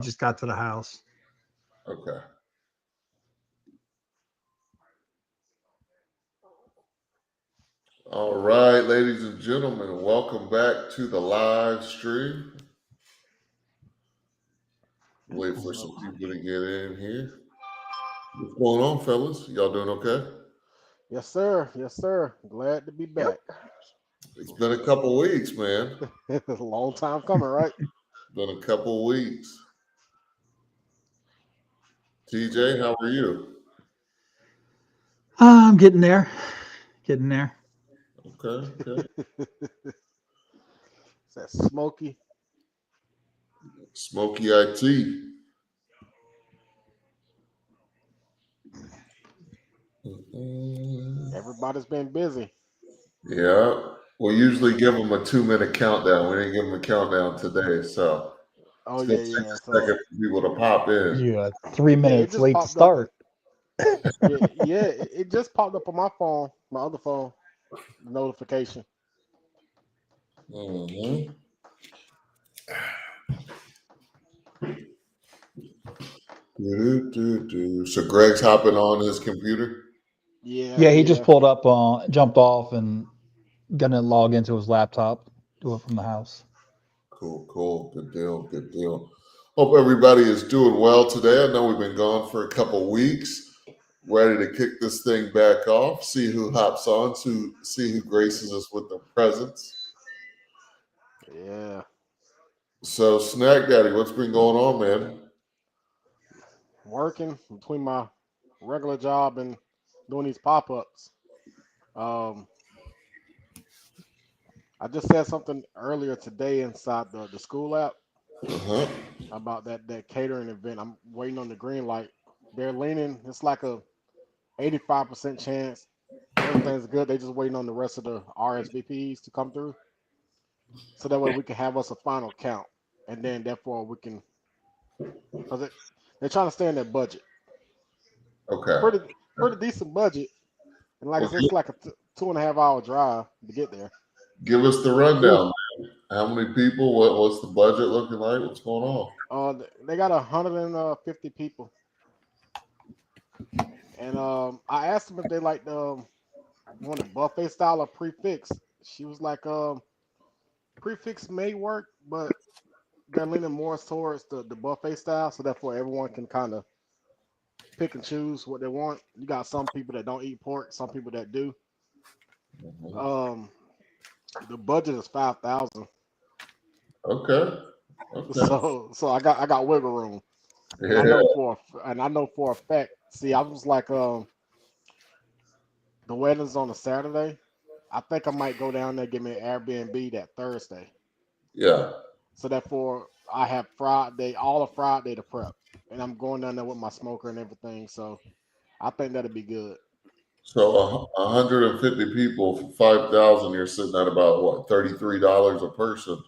just got to the house. Okay. All right, ladies and gentlemen, welcome back to the live stream. Wait for some people to get in here. What's going on, fellas? Y'all doing okay? Yes, sir. Yes, sir. Glad to be back. It's been a couple weeks, man. A long time coming, right? Been a couple weeks. TJ, how are you? I'm getting there. Getting there. Okay, okay. It's that smoky. Smoky IT. Mm, Everybody's been busy. yeah. We usually give them a 2 minute countdown. We didn't give them a countdown today, so Oh it's gonna yeah, take yeah. a second for people to pop in. Yeah, three Yeah, it minutes just late to popped up. start. It just popped up on my phone, my other phone, the notification. Hmm. So Greg's hopping on his computer. Yeah, Yeah, he just yeah. pulled up, jumped off, and gonna log into his laptop. Do it from the house. Cool, cool. Good deal, good deal. Hope everybody is doing well today. I know we've been gone for a couple weeks. Ready to kick this thing back off, see who hops on, to see who graces us with their presence. Yeah. So, Snack Daddy, what's been going on, man? Working between my regular job and doing these pop-ups. Um, I just said something earlier today inside the school app Uh-huh. about that catering event. I'm waiting on the green light. They're leaning. It's like a 85% chance everything's good. They just waiting on the rest of the RSVPs to come through, so that way we can have us a final count, and then therefore we can, because they're trying to stay in their budget, Okay. pretty pretty decent budget, and like I Well, said, it's like a 2.5 hour drive to get there. give us the rundown. How many people? What's the budget looking like? What's going on? They got 150 people, and I asked them if they like the want a buffet style or prefix. She was like, prefix may work, but they're leaning more towards the buffet style, so therefore everyone can kind of pick and choose what they want. You got some people that don't eat pork, some people that do. Mhm. Um, the budget is 5,000, Okay. Okay. so I got wiggle room, and I Yeah. know for a fact. See, I was like, the wedding's on a Saturday. I think I might go down there give me an Airbnb that Thursday. Yeah. So therefore, I have Friday, all of Friday to prep, and I'm going down there with my smoker and everything. So I think that'll be good. So 150 people for 5,000. You're sitting at about what, $33 a person?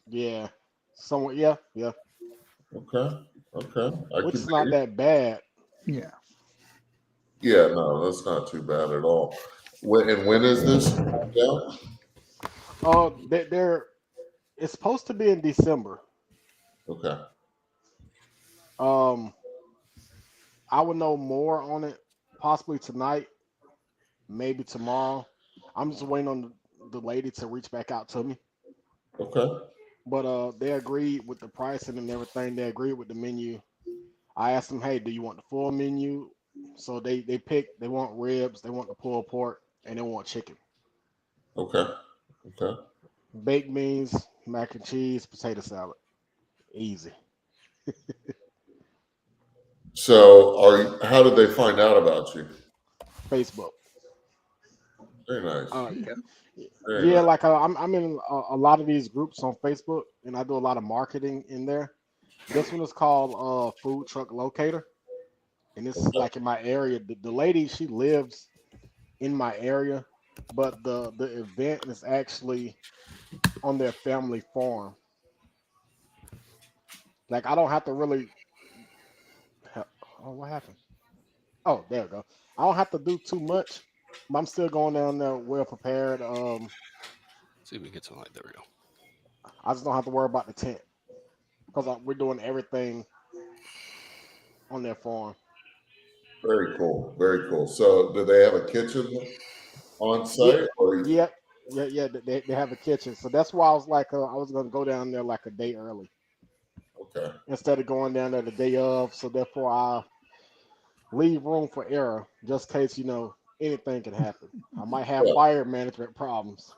Yeah, somewhat. Yeah, yeah. Okay. Okay. I Which can is not dig. that bad. Yeah. Yeah. No, that's not too bad at all. When is this? Yeah. They're it's supposed to be in December. Okay. Um, I would know more on it possibly tonight, maybe tomorrow. I'm just waiting on the lady to reach back out to me. Okay. But they agreed with the pricing and everything. They agreed with the menu. I asked them, hey, do you want the full menu? So they picked. They want ribs, they want the pulled pork, and they want chicken, Okay. Okay. baked beans, mac and cheese, potato salad. Easy. So, how did they find out about you? Facebook. Very nice. Uh, Yeah. Very yeah, nice. like I'm in a lot of these groups on Facebook, and I do a lot of marketing in there. This one is called Food Truck Locator, and this is Okay. like in my area. The lady, she lives in my area, but the event is actually on their family farm. Like I don't have to really. Oh, what happened? Oh, there we go. I don't have to do too much, but I'm still going down there well prepared. See if we can get something like there we go. I just don't have to worry about the tent. because we're doing everything on their farm. Very cool. Very cool. So, do they have a kitchen on Yeah, site, or yeah, yeah. They have a kitchen, so that's why I was like, I was gonna go down there like a day early okay? instead of going down there the day of. So therefore, I leave room for error just in case anything can happen. I might have Yeah, fire management problems.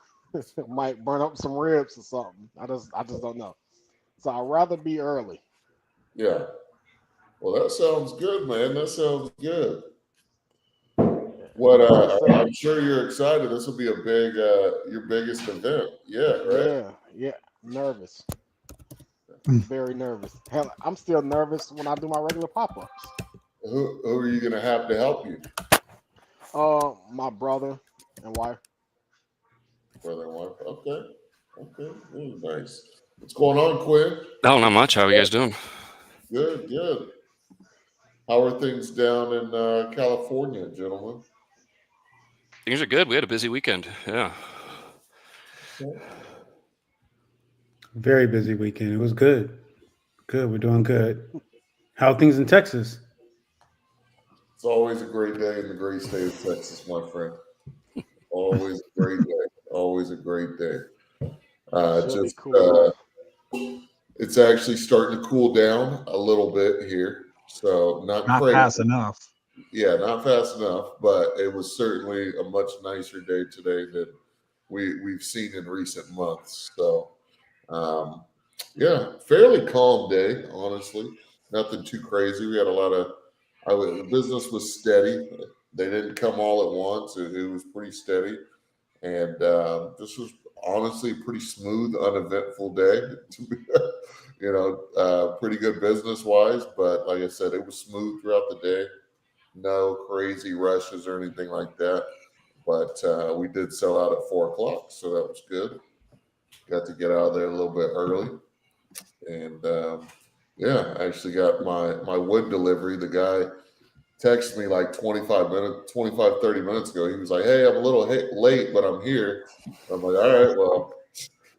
Might burn up some ribs or something. I just don't know. So I'd rather be early. yeah. Well, that sounds good, man. That sounds good. Yeah. What Like I said, I'm sure you're excited. This will be a big your biggest event. Yeah, right. yeah. Nervous, very nervous. Hell, I'm still nervous when I do my regular pop-ups. Who are you going to have to help you, My brother and wife. brother and wife? Okay, okay, really nice. What's going on, Quinn? Oh, not much. How are you guys doing? Good, good. How are things down in California, gentlemen? Things are good. We had a busy weekend. Yeah. Very busy weekend. It was good. Good. We're doing good. How are things in Texas? It's always a great day in the great state of Texas, my friend. Always a great day. Always a great day. Should be Just cool enough. it's actually starting to cool down a little bit here, so not Not crazy. fast enough. Yeah, not fast enough, but it was certainly a much nicer day today than we've seen in recent months. So, um, yeah, fairly calm day, honestly. Nothing too crazy. We had a lot of the business was steady. They didn't come all at once. It was pretty steady, and this was honestly a pretty smooth, uneventful day. Pretty good business wise, but like I said, it was smooth throughout the day. No crazy rushes or anything like that. But we did sell out at 4 o'clock, so that was good. Got to get out of there a little bit early, and yeah, I actually got my wood delivery. The guy texted me like 30 minutes ago. He was like, "Hey, I'm a little late, but I'm here." I'm like, "All right, well,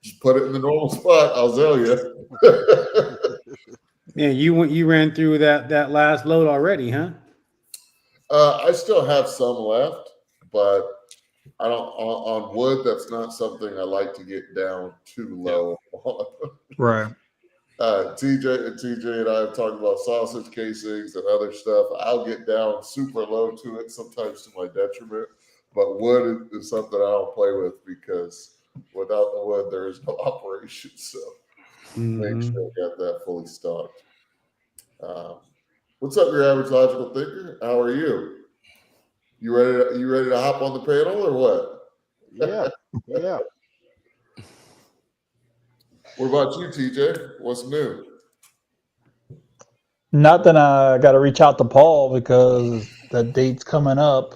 just put it in the normal spot. I'll sell you." Yeah, you ran through that last load already, huh? I still have some left, but I don't on wood. That's not something I like to get down too low on. Right. TJ and I have talked about sausage casings and other stuff. I'll get down super low to it, sometimes to my detriment. But wood is something I don't play with because without the wood, there is no operation. So make Mhm. sure I got that fully stocked. What's up, your average logical thinker? How are you? You ready to hop on the panel or what? Yeah, yeah. What about you, TJ? What's new? Nothing. I got to reach out to Paul because the date's coming up,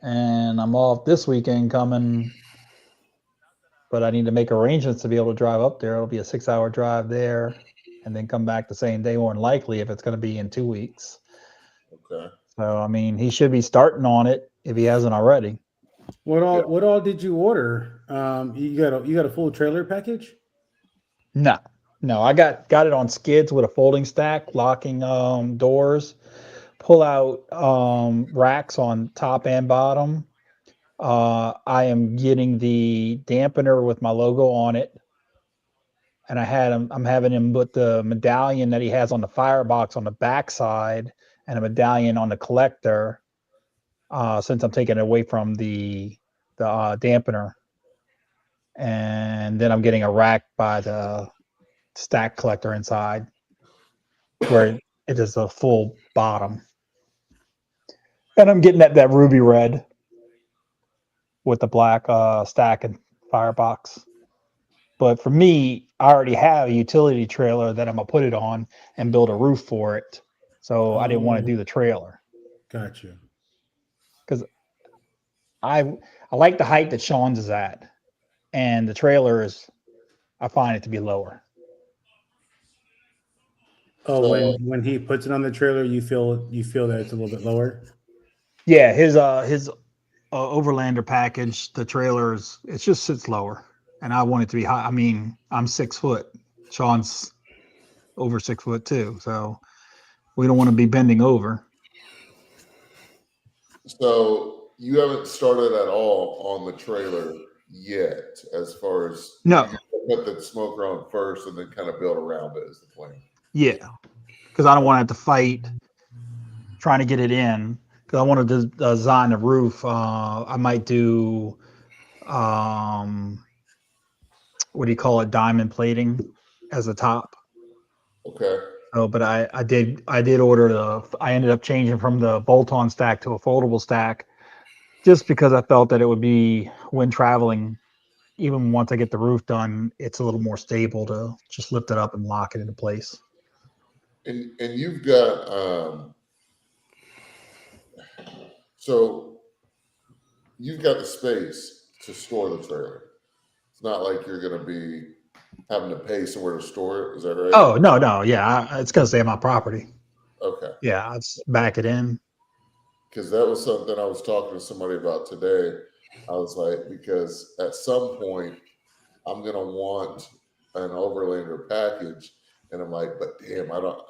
and I'm off this weekend coming. But I need to make arrangements to be able to drive up there. It'll be a 6-hour drive there, and then come back the same day, more than likely, if it's going to be in 2 weeks. Okay. So I mean, he should be starting on it if he hasn't already. What all Yeah. what all did you order? You got a full trailer package? No, I got it on skids with a folding stack, locking doors, pull out racks on top and bottom. I am getting the dampener with my logo on it, and I'm having him put the medallion that he has on the firebox on the backside, and a medallion on the collector. Since I'm taking it away from the dampener, and then I'm getting a rack by the stack collector inside, where it is a full bottom, and I'm getting that ruby red with the black stack and firebox. But for me, I already have a utility trailer that I'm gonna put it on and build a roof for it. So I didn't want to do the trailer Gotcha. because I like the height that Sean's is at, and the trailer is, I find it to be lower. Oh, So when he puts it on the trailer, you feel that it's a little bit lower. Yeah, his Overlander package, the trailers, it just sits lower, and I want it to be high. I mean, I'm 6 foot. Sean's over 6 foot too. So we don't want to be bending over. So you haven't started at all on the trailer yet, as far as No. you put the smoker on first and then kind of build around it is the plan. Yeah, because I don't want to have to fight trying to get it in. Because I want to design the roof. I might do what do you call it? Diamond plating as the top. Okay. Oh, but I did order I ended up changing from the bolt-on stack to a foldable stack, just because I felt that it would be, when traveling, even once I get the roof done, it's a little more stable to just lift it up and lock it into place. And you've got so you've got the space to store the trailer. It's not like you're going to be having to pay somewhere to store it. Is that right? Oh, no, yeah, it's gonna stay on my property. Okay. Yeah, I'll just back it in. Because that was something I was talking to somebody about today. I was like, because at some point I'm going to want an Overlander package. And I'm like, but damn, I don't,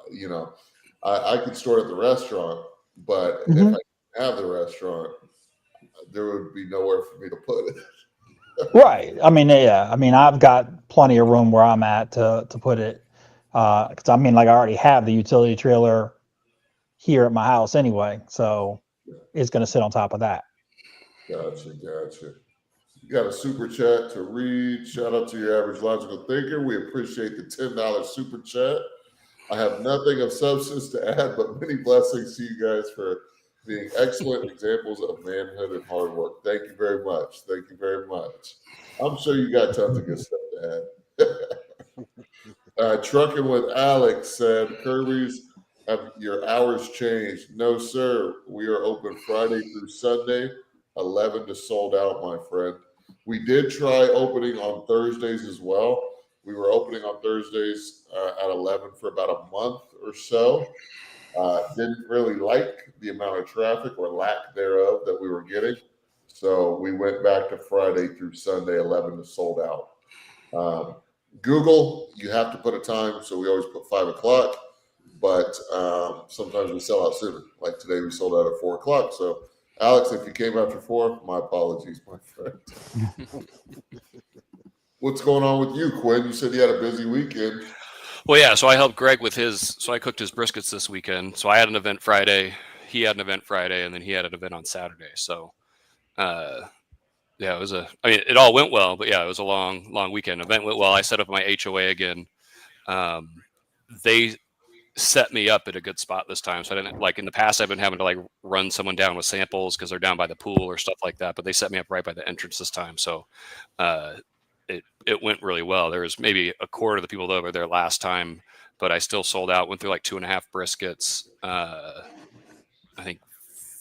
I could store it at the restaurant, but if I didn't have the restaurant, there would be nowhere for me to put it. Right. I mean, yeah. I mean, I've got plenty of room where I'm at to put it. Because I mean, like, I already have the utility trailer here at my house anyway, so it's going to sit on top of that. Gotcha. You got a super chat to read. Shout out to your average logical thinker. We appreciate the $10 super chat. I have nothing of substance to add, but many blessings to you guys for being excellent examples of manhood and hard work. Thank you very much. I'm sure you got tons of good stuff to add. Trucking with Alex said, Kirby's, have your hours changed? No, sir. We are open Friday through Sunday, 11 to sold out, my friend. We did try opening on Thursdays as well. We were opening on Thursdays at 11 for about a month or so. Didn't really like the amount of traffic or lack thereof that we were getting. So we went back to Friday through Sunday, 11 to sold out. Google, you have to put a time. So we always put 5 o'clock, but sometimes we sell out sooner. Like today we sold out at 4 o'clock. So Alex, if you came after 4, my apologies, my friend. What's going on with you, Quinn? You said you had a busy weekend. Well, yeah. So I helped Greg with so I cooked his briskets this weekend. So I had an event Friday, he had an event Friday, and then he had an event on Saturday. So, yeah, it all went well, but yeah, it was a long weekend. Event went well. I set up my HOA again. They set me up at a good spot this time. So I didn't, like in the past, I've been having to like run someone down with samples because they're down by the pool or stuff like that. But they set me up right by the entrance this time. So, it went really well. There was maybe a quarter of the people that were there last time, but I still sold out. Went through like 2.5 briskets. I think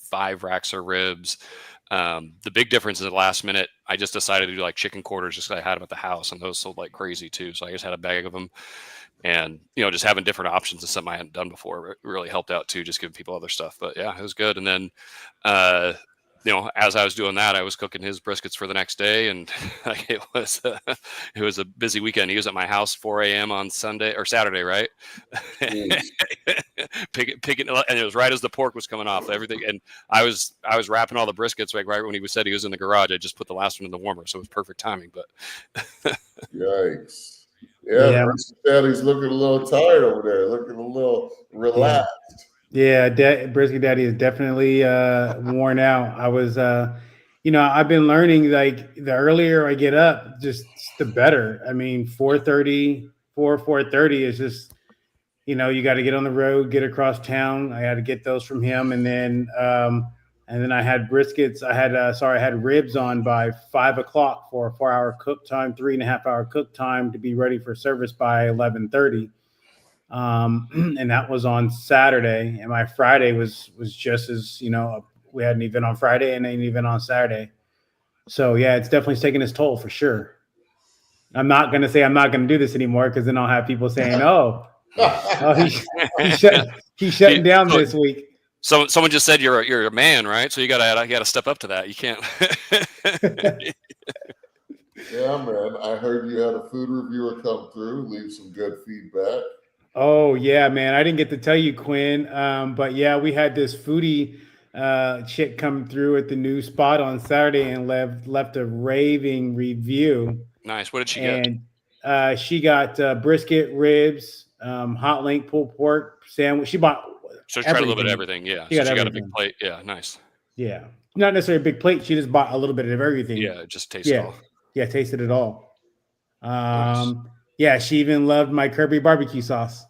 5 racks of ribs. The big difference is the last minute, I just decided to do like chicken quarters just because I had them at the house, and those sold like crazy too. So I just had a bag of them, and just having different options is something I hadn't done before. It really helped out too, just giving people other stuff. But yeah, it was good. And then, as I was doing that, I was cooking his briskets for the next day, and it was a busy weekend. He was at my house 4 a.m. on Sunday or Saturday, right? Picking, and it was right as the pork was coming off. Everything, and I was wrapping all the briskets like right when he said he was in the garage. I just put the last one in the warmer, so it was perfect timing. But yikes! Yeah. Daddy's looking a little tired over there, looking a little relaxed. Yeah, Brisket Daddy is definitely worn out. I was, I've been learning, like, the earlier I get up, just the better. I mean, 4:30 is just, you got to get on the road, get across town. I had to get those from him, and then I had briskets. I had ribs on by 5 o'clock for a 4-hour cook time, 3.5-hour cook time to be ready for service by 11:30. And that was on Saturday, and my Friday was just as, we had an event on Friday and an event on Saturday. So yeah, it's definitely taking its toll for sure. I'm not going to say I'm not going to do this anymore, because then I'll have people saying, he's shutting down this week. So someone just said you're a man, right? So you gotta step up to that. You can't. Yeah, man. I heard you had a food reviewer come through, leave some good feedback. Oh yeah, man. I didn't get to tell you, Quinn. But yeah, we had this foodie chick come through at the new spot on Saturday and left a raving review. Nice. What did she get? And she got brisket, ribs, hot link pulled pork sandwich. She bought So she tried a little bit of everything. Yeah. She So got she got a big everything. plate. Yeah. Nice. Yeah, not necessarily a big plate. She just bought a little bit of everything. Yeah. Just taste it Yeah, all. yeah, tasted it all. Nice. Yeah, she even loved my Kirby barbecue sauce.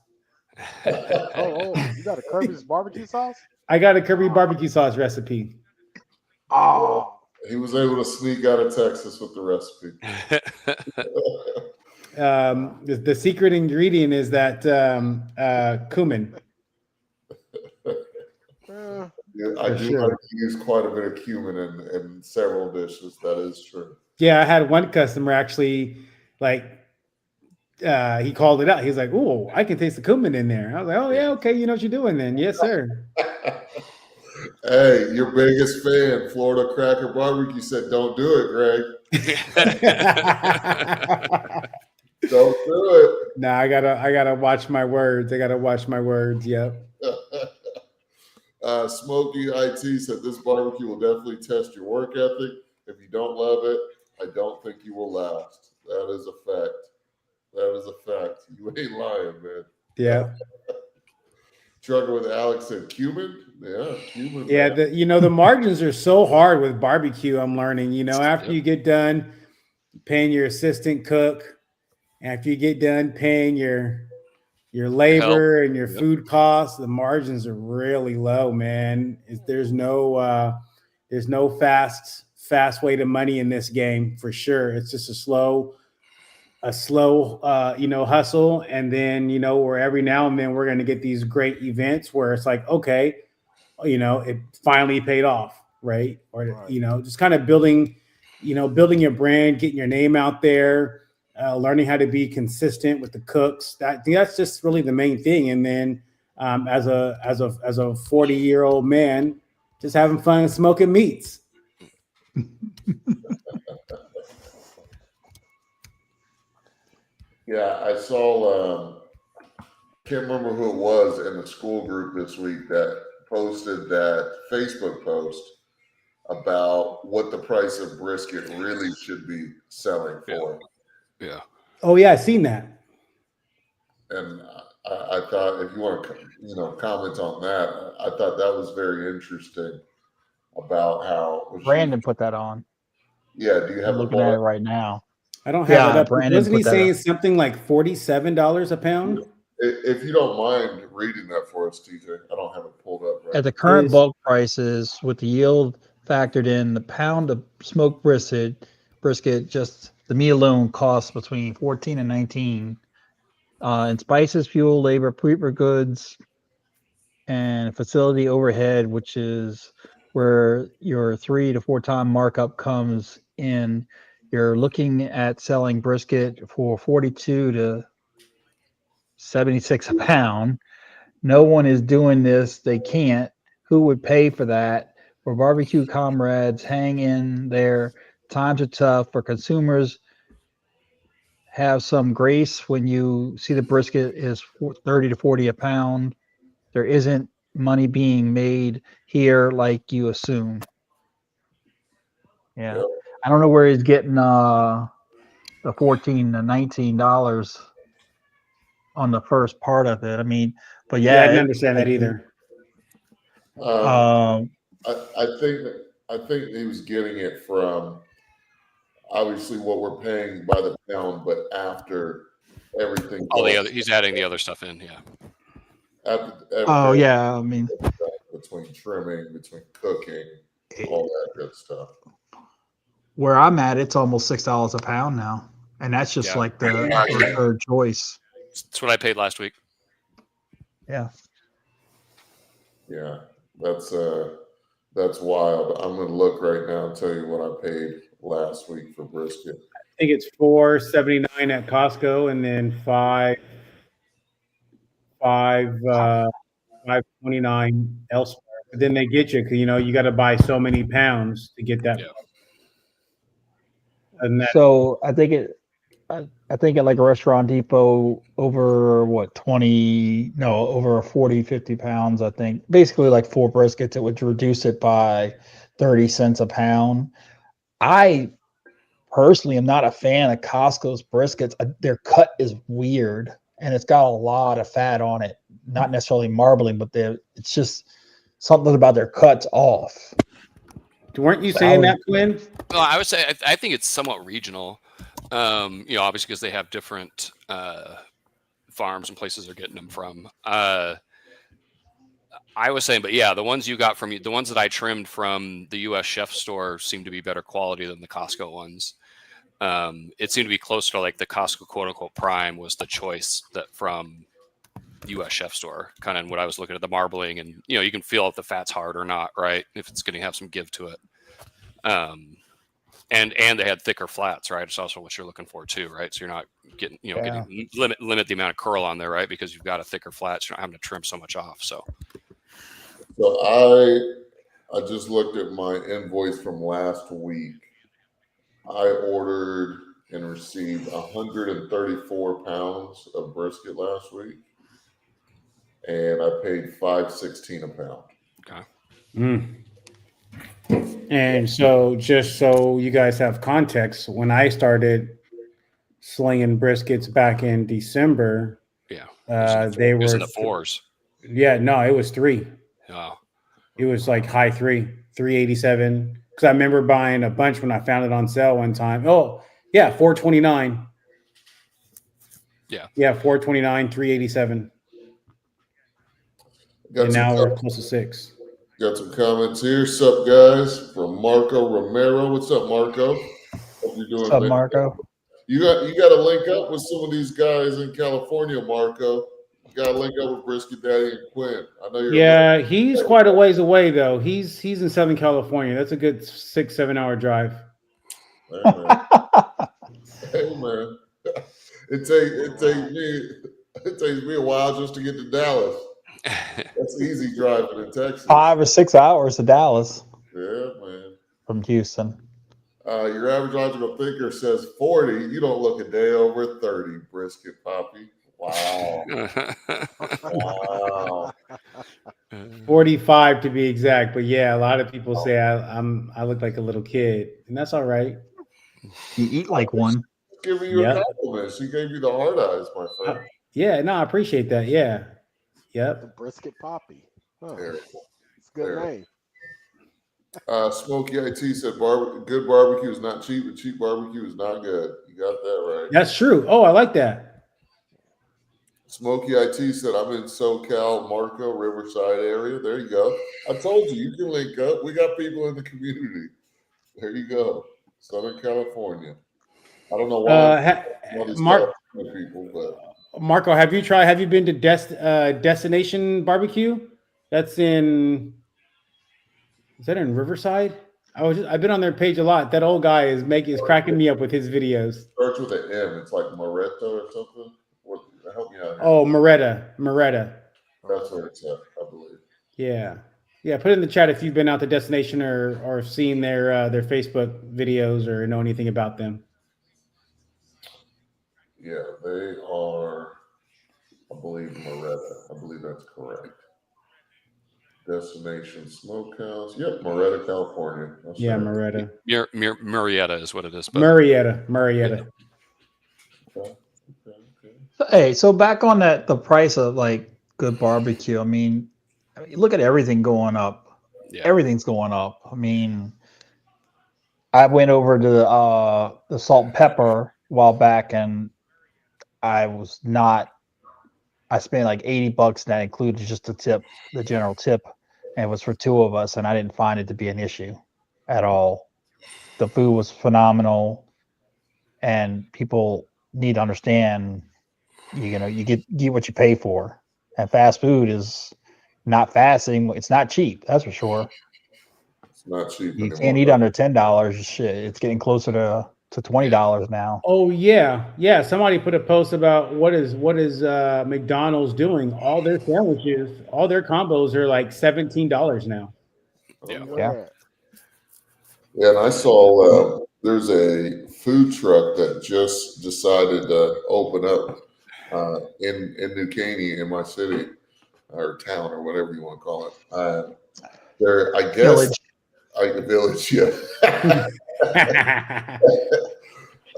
Oh, you got a Kirby's barbecue sauce? I got a Kirby barbecue sauce recipe. Oh, He was able to sneak out of Texas with the recipe. The secret ingredient is that cumin. eh, Yeah, I For do sure. like to use quite a bit of cumin in several dishes. That is true. Yeah, I had one customer actually like he called it out. He's like, "Oh, I can taste the cumin in there." I was like, "Oh yeah, okay, you know what you're doing then." Yes, sir. Hey, your biggest fan, Florida Cracker Barbecue, said, "Don't do it, Greg. Don't do No, I gotta watch my words. I gotta watch my words. Yep. it." Smokey IT said, "This barbecue will definitely test your work ethic. If you don't love it, I don't think you will last." That is a fact. That is a fact. You ain't lying, man. Yeah. Trucker with Alex said, "Cumin? Yeah, cumin." Yeah. man. The margins are so hard with barbecue. I'm learning. After you get done paying your assistant cook, after you get done paying your labor and your Yep. food costs, the margins are really low, man. There's no fast way to money in this game for sure. It's just a slow hustle. And then, where every now and then we're going to get these great events where it's like, okay, it finally paid off. Right. Or, Right. just kind of building your brand, getting your name out there, learning how to be consistent with the cooks. That's just really the main thing. And then as a 40-year-old man, just having fun smoking meats. Yeah, I saw. Can't remember who it was in the school group this week that posted that Facebook post about what the price of brisket really should be selling for. Yeah. Oh yeah, I seen that. And I thought, if you want to, comment on that, I thought that was very interesting about how Brandon put that on. Yeah, do you have I'm a looking at it poll? right now. I don't have it up. Brandon Wasn't he put that saying up. something like $47 a pound? If you don't mind reading that for us, TJ, I don't have it pulled up right. At the current Is- bulk prices, with the yield factored in, the pound of smoked brisket, just the meat alone costs between 14 and 19. And spices, fuel, labor, paper goods, and facility overhead, which is where your 3 to 4 time markup comes in. You're looking at selling brisket for 42 to 76 a pound. No one is doing this. They can't. Who would pay for that? For barbecue comrades, hang in there. Times are tough for consumers. Have some grace when you see the brisket is 30 to 40 a pound. There isn't money being made here like you assume. Yeah. Yep. I don't know where he's getting the $14 to $19 on the first part of it. I mean, but I yeah, didn't understand that either. I think he was getting it from obviously what we're paying by the pound, but after everything. All the other, he's adding the other stuff in. Yeah. After yeah. I mean, between trimming, between cooking, all that good stuff. where I'm at, it's almost $6 a pound now, and that's just Yeah. like the third choice. That's what I paid last week. Yeah. Yeah, that's wild. I'm gonna look right now and tell you what I paid last week for brisket. I think it's $4.79 at Costco, and then $5.29 elsewhere. But then they get you because you got to buy so many pounds to get that. Yeah. And that So I think I think at like a Restaurant Depot over what 20 no over 40 50 pounds. I think basically like 4 briskets, it would reduce it by 30 cents a pound. I personally am not a fan of Costco's briskets. Their cut is weird and it's got a lot of fat on it. Not necessarily marbling, but it's just something about their cuts off. Weren't you saying that, Quinn? Well, I would say I think it's somewhat regional. Obviously because they have different farms and places they're getting them from. I was saying, but yeah, the ones you got from the ones that I trimmed from the U.S. Chef store seem to be better quality than the Costco ones. It seemed to be closer to like the Costco quote unquote prime was the choice that from U.S. Chef store, kind of what I was looking at the marbling, and you can feel if the fat's hard or not, right? If it's going to have some give to it. And they had thicker flats, right? It's also what you're looking for too, right? So you're not getting, getting limit the amount of curl on there, right? Because you've got a thicker flat, so you're not having to trim so much off. So I just looked at my invoice from last week. I ordered and received 134 pounds of brisket last week, and I paid $5.16 a pound. okay. And so, just so you guys have context, when I started slinging briskets back in December, they It was were in the fours. Yeah, no, it was 3. Oh. It was like high 387. Because I remember buying a bunch when I found it on sale one time. Oh, yeah, 429. Yeah, 429, 387. And now we're close to 6. Got some comments here. Sup, guys? From Marco Romero. What's up, Marco? Hope you're doing. What's up, Marco? You got to link up with some of these guys in California, Marco. You got to link up with Brisket Daddy and Quinn. I know you're. Yeah, he's quite a ways away though. He's in Southern California. That's a good 6-7 hour drive. Hey man, it takes me a while just to get to Dallas. That's easy driving in Texas. 5 or 6 hours to Dallas. Yeah, man. From Houston. Your average logical thinker says 40. You don't look a day over 30, Brisket Poppy. Wow. Wow. 45 to be exact. But yeah, a lot of people say I look like a little kid, and that's all right. You eat like one. Giving you a compliment. She gave you the hard eyes, my friend. Yeah, no, I appreciate that. Yeah. Yep. The Brisket Poppy. Huh. There. It's a good name. Smokey IT said good barbecue is not cheap, and cheap barbecue is not good. You got that right. That's true. Oh, I like that. Smokey IT said I'm in SoCal, Marco, Riverside area. There you go. I told you, you can link up. We got people in the community. There you go. Southern California. I don't know why people, but Marco, have you been to Destination Barbecue? Is that in Riverside? I've been on their page a lot. That old guy is cracking me up with his videos. Starts with an M. It's like Moretto or something. Help me out here. Oh, Moretta. That's where it's at, I believe. Yeah. Put it in the chat if you've been out to Destination or seen their Facebook videos or know anything about them. Yeah, they are, I believe, Moretta. I believe that's correct. Destination Smokehouse. Yep, Moretta, California. That's right. Moretta. Murrieta is what it is. But Murrieta. Okay. Hey, so back on the price of like good barbecue. I mean, look at everything going up. Yeah. Everything's going up. I mean, I went over to the Salt and Pepper a while back, and I spent like $80, and that included just the general tip, and it was for 2 of us, and I didn't find it to be an issue at all. The food was phenomenal, and people need to understand, you get what you pay for, and fast food is not fast anymore. It's not cheap, that's for sure. It's not cheap. You can't eat under $10. Shit, it's getting closer to $20 now. Oh yeah. Somebody put a post about what is McDonald's doing. All their sandwiches, all their combos are like $17 now. Yeah. Yeah, and I saw there's a food truck that just decided to open up in New Caney, in my city or town or whatever you want to call it. They're, I guess, Village. village, yeah.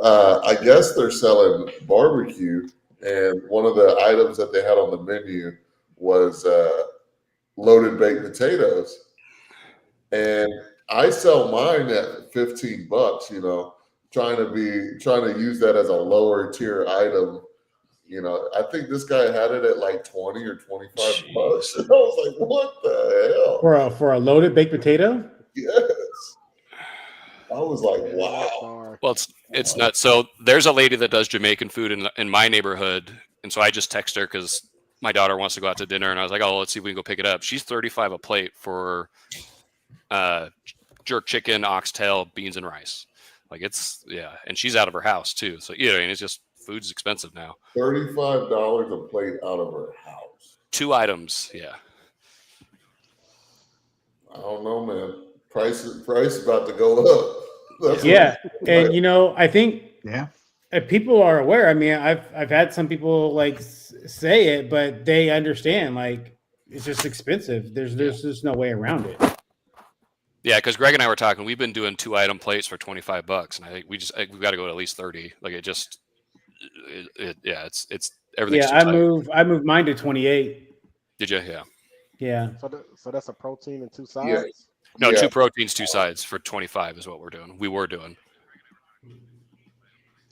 I guess they're selling barbecue, and one of the items that they had on the menu was loaded baked potatoes. And I sell mine at $15, you know, trying to use that as a lower tier item. You know, I think this guy had it at like 20 or 25 bucks. And I was like, what the hell? For a loaded baked potato? Yes. I was like, wow. Well, it's nuts. So there's a lady that does Jamaican food in my neighborhood, and so I just text her because my daughter wants to go out to dinner, and I was like, oh, let's see if we can go pick it up. She's $35 a plate for jerk chicken, oxtail, beans, and rice. Like and she's out of her house too. So and it's just food's expensive now. $35 a plate out of her house. 2 items, yeah. I don't know, man. Price about to go up. And you know, I think people are aware. I mean, I've had some people like say it, but they understand. Like, it's just expensive. There's just no way around it. Yeah, because Greg and I were talking. We've been doing 2 item plates for $25, and I think we've got to go to at least 30. Like it's everything's too Yeah, tight. I moved mine to 28. Did you? Yeah. Yeah. So that's a protein and 2 sides. Yeah. No, Yeah. 2 proteins, 2 sides for 25 is what we're doing. We were doing.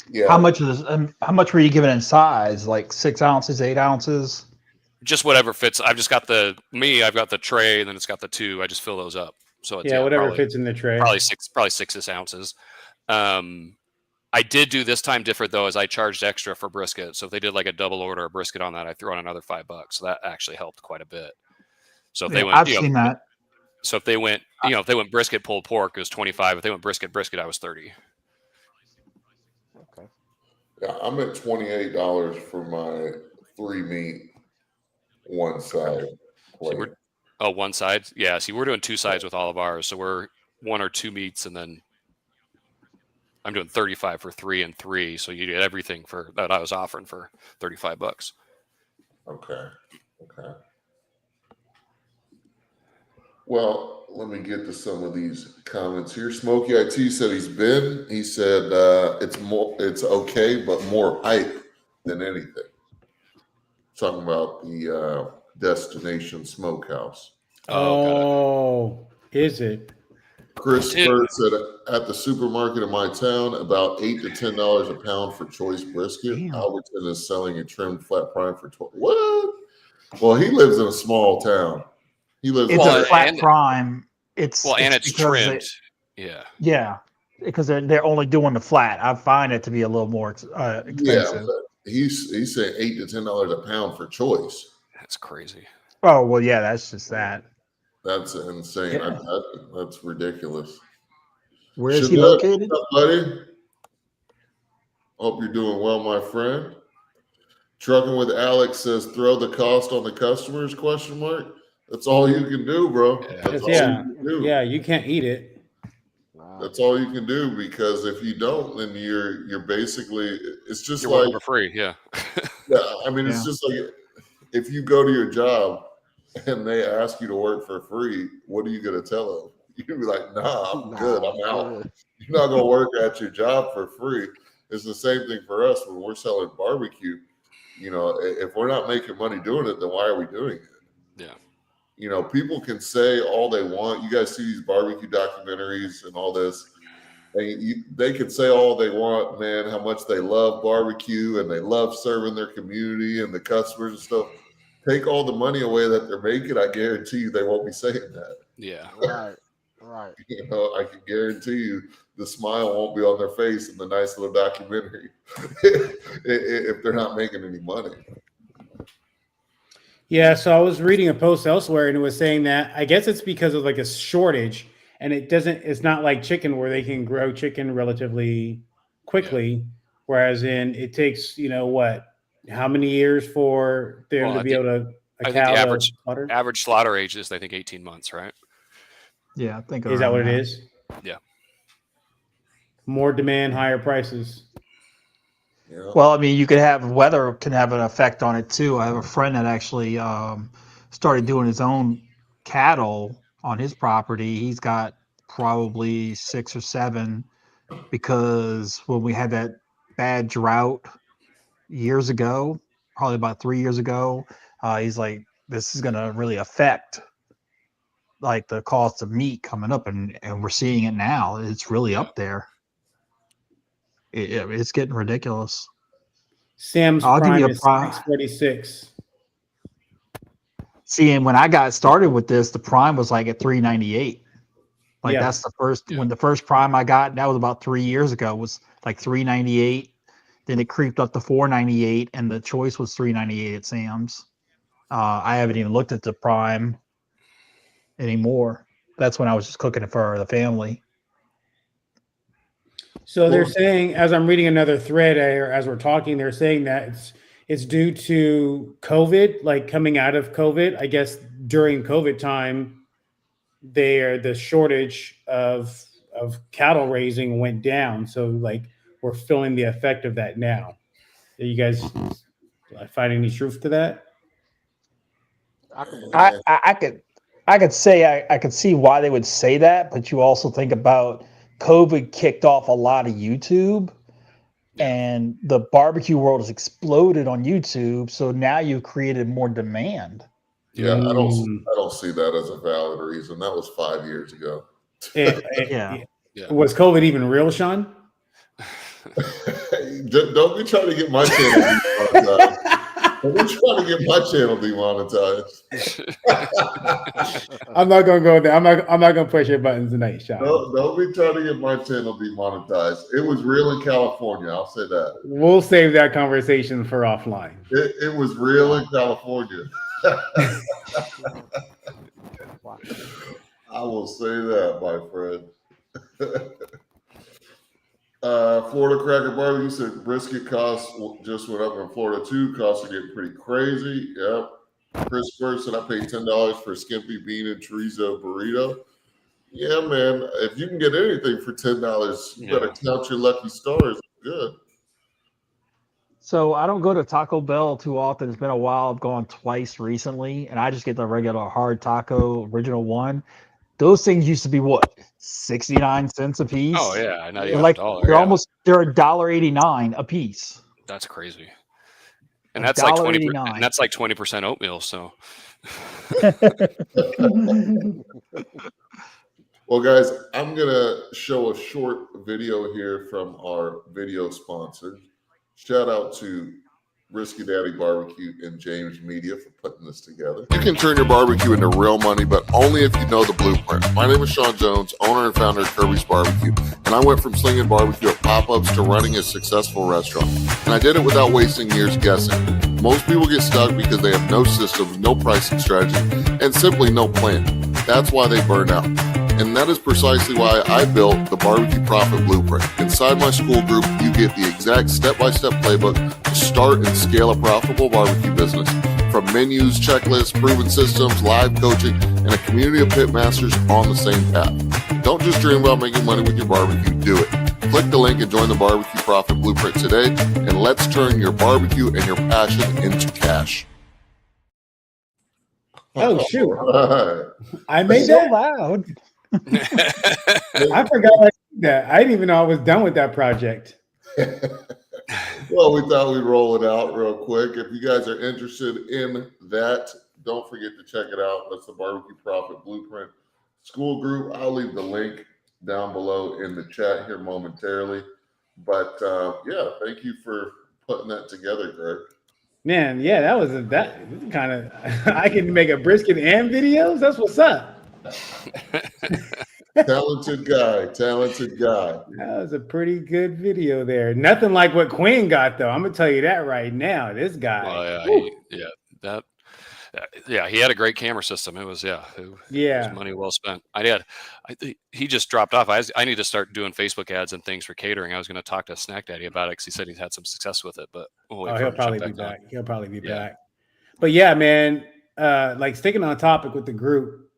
Yeah. How much were you giving in size? Like 6 ounces, 8 ounces? Just whatever fits. I've got the tray, and then it's got the 2. I just fill those up. So it's, whatever probably, fits in the tray. probably 6 ounces. I did do this time different though, as I charged extra for brisket. So if they did like a double order of brisket on that, I threw on another $5. So that actually helped quite a bit. So if they went, I've seen that. So if they went, if they went brisket pulled pork, it was 25. If they went brisket, I was 30. Okay. Yeah, I'm at $28 for my 3 meat, 1 side plate. So 1 side. Yeah. See, we're doing 2 sides with all of ours. So we're 1 or 2 meats, and then I'm doing 35 for 3 and 3. So you get everything for that I was offering for $35. Okay. Well, let me get to some of these comments here. Smokey IT said he said it's okay, but more hype than anything. Talking about the Destination Smokehouse. Oh, is it? Chris Bird said at the supermarket in my town, about $8 to $10 a pound for choice brisket. Damn. Alberton is selling a trimmed flat prime for $12. What? Well, he lives in a small town. He lives. It's Well, a flat and- prime. It's It's because trimmed. Yeah. Yeah, because they're only doing the flat. I find it to be a little more expensive. Yeah, but he's saying $8 to $10 a pound for choice. That's crazy. Oh well, yeah, that's just that. That's insane. Yeah. That's ridiculous. Where is he Shabbat, located? what's up, buddy? Hope you're doing well, my friend. Trucking with Alex says, "Throw the cost on the customers?" ? That's all you can do, bro. That's all you can do. Yeah, you can't eat it. That's all you can do, because if you don't, then you're basically, it's just You're like, working for free. Yeah. yeah, I mean, it's just like if you go to your job and they ask you to work for free, what are you going to tell them? You'd be like, nah, I'm good. I'm out. You're not going to work at your job for free. It's the same thing for us when we're selling barbecue. You know, if we're not making money doing it, then why are we doing it? Yeah. You know, people can say all they want. You guys see these barbecue documentaries and all this. And they can say all they want, man, how much they love barbecue and they love serving their community and the customers and stuff. Take all the money away that they're making, I guarantee you they won't be saying that. Yeah. Right. You know, I can guarantee you the smile won't be on their face in the nice little documentary if they're not making any money. Yeah, so I was reading a post elsewhere, and it was saying that I guess it's because of like a shortage, and it's not like chicken where they can grow chicken relatively quickly, whereas it takes, how many years for them to be able to I think cow the to slaughter? average slaughter age is, I think, 18 months, right? Yeah, I think Is that what it is? Yeah. More demand, higher prices. Yeah. Well, I mean, you could have weather can have an effect on it too. I have a friend that actually started doing his own cattle on his property. He's got probably 6 or 7 because when we had that bad drought years ago, probably about 3 years ago, he's like, this is going to really affect like the cost of meat coming up, and we're seeing it now. It's really up there. It's getting ridiculous. Sam's I'll give Prime you a is prime. 646. See, and when I got started with this, the prime was like at 398. Like Yeah. that's the first Yeah. when the first prime I got, that was about 3 years ago, was like 398. Then it creeped up to 498, and the choice was 398 at Sam's. I haven't even looked at the prime anymore. That's when I was just cooking it for the family. So they're Well- saying, as I'm reading another thread, or as we're talking, they're saying that it's due to COVID, like coming out of COVID. I guess during COVID time, the shortage of cattle raising went down. So like we're feeling the effect of that now. Are you guys find any truth to that? I can believe I could say I could see why they would say that, but you also think about COVID kicked off a lot of YouTube, and the barbecue world has exploded on YouTube. So now you've created more demand. Yeah, I don't see that as a valid reason. That was 5 years ago. Yeah. Was COVID even real, Sean? Don't be trying to get my channel demonetized. Don't be trying to get my channel demonetized. I'm not gonna go there. I'm not gonna push your buttons tonight, Sean. Don't be trying to get my channel demonetized. It was real in California. I'll say that. We'll save that conversation for offline. It was real in California. I will say that, my friend. Florida Cracker Barbecue said brisket costs just went up in Florida too. Costs are getting pretty crazy. Yep. Chris Burr said I paid $10 for a skimpy bean and chorizo burrito. Yeah, man. If you can get anything for $10, you better count your lucky stars. Good. So I don't go to Taco Bell too often. It's been a while. I've gone twice recently, and I just get the regular hard taco original one. Those things used to be what, 69 cents a piece? Oh yeah, not They're even like $1. they're Yeah. almost they're $1.89 a piece. That's crazy. And that's like 20%. $1.89. And that's like 20% oatmeal. So Well, guys, I'm going to show a short video here from our video sponsor. Shout out to Risky Daddy Barbecue and James Media for putting this together. You can turn your barbecue into real money, but only if you know the blueprint. My name is Sean Jones, owner and founder of Kirby's Barbecue, and I went from slinging barbecue at pop-ups to running a successful restaurant. And I did it without wasting years guessing. Most people get stuck because they have no systems, no pricing strategy, and simply no plan. That's why they burn out. And that is precisely why I built the Barbecue Profit Blueprint. Inside my school group, you get the exact step-by-step playbook to start and scale a profitable barbecue business. From menus, checklists, proven systems, live coaching, and a community of pit masters on the same path. Don't just dream about making money with your barbecue, do it. Click the link and join the Barbecue Profit Blueprint today, and let's turn your barbecue and your passion into cash. Oh shoot! All I made So that. loud. I forgot I did that. I didn't even know I was done with that project. right. Well, we thought we'd roll it out real quick. If you guys are interested in that, don't forget to check it out. That's the Barbecue Profit Blueprint School Group. I'll leave the link down below in the chat here momentarily. But yeah, thank you for putting that together, Greg. Man, yeah, that was that kind of. I can make a brisket and videos. That's what's up. Talented guy. That was a pretty good video there. Nothing like what Quinn got though. I'm gonna tell you that right now. This guy. well, he had a great camera system. It was it was money well spent. He just dropped off. I need to start doing Facebook ads and things for catering. I was going to talk to Snack Daddy about it because he said he's had some success with it. But he'll probably be back. He'll probably be back. But yeah, man, like sticking on topic with the group,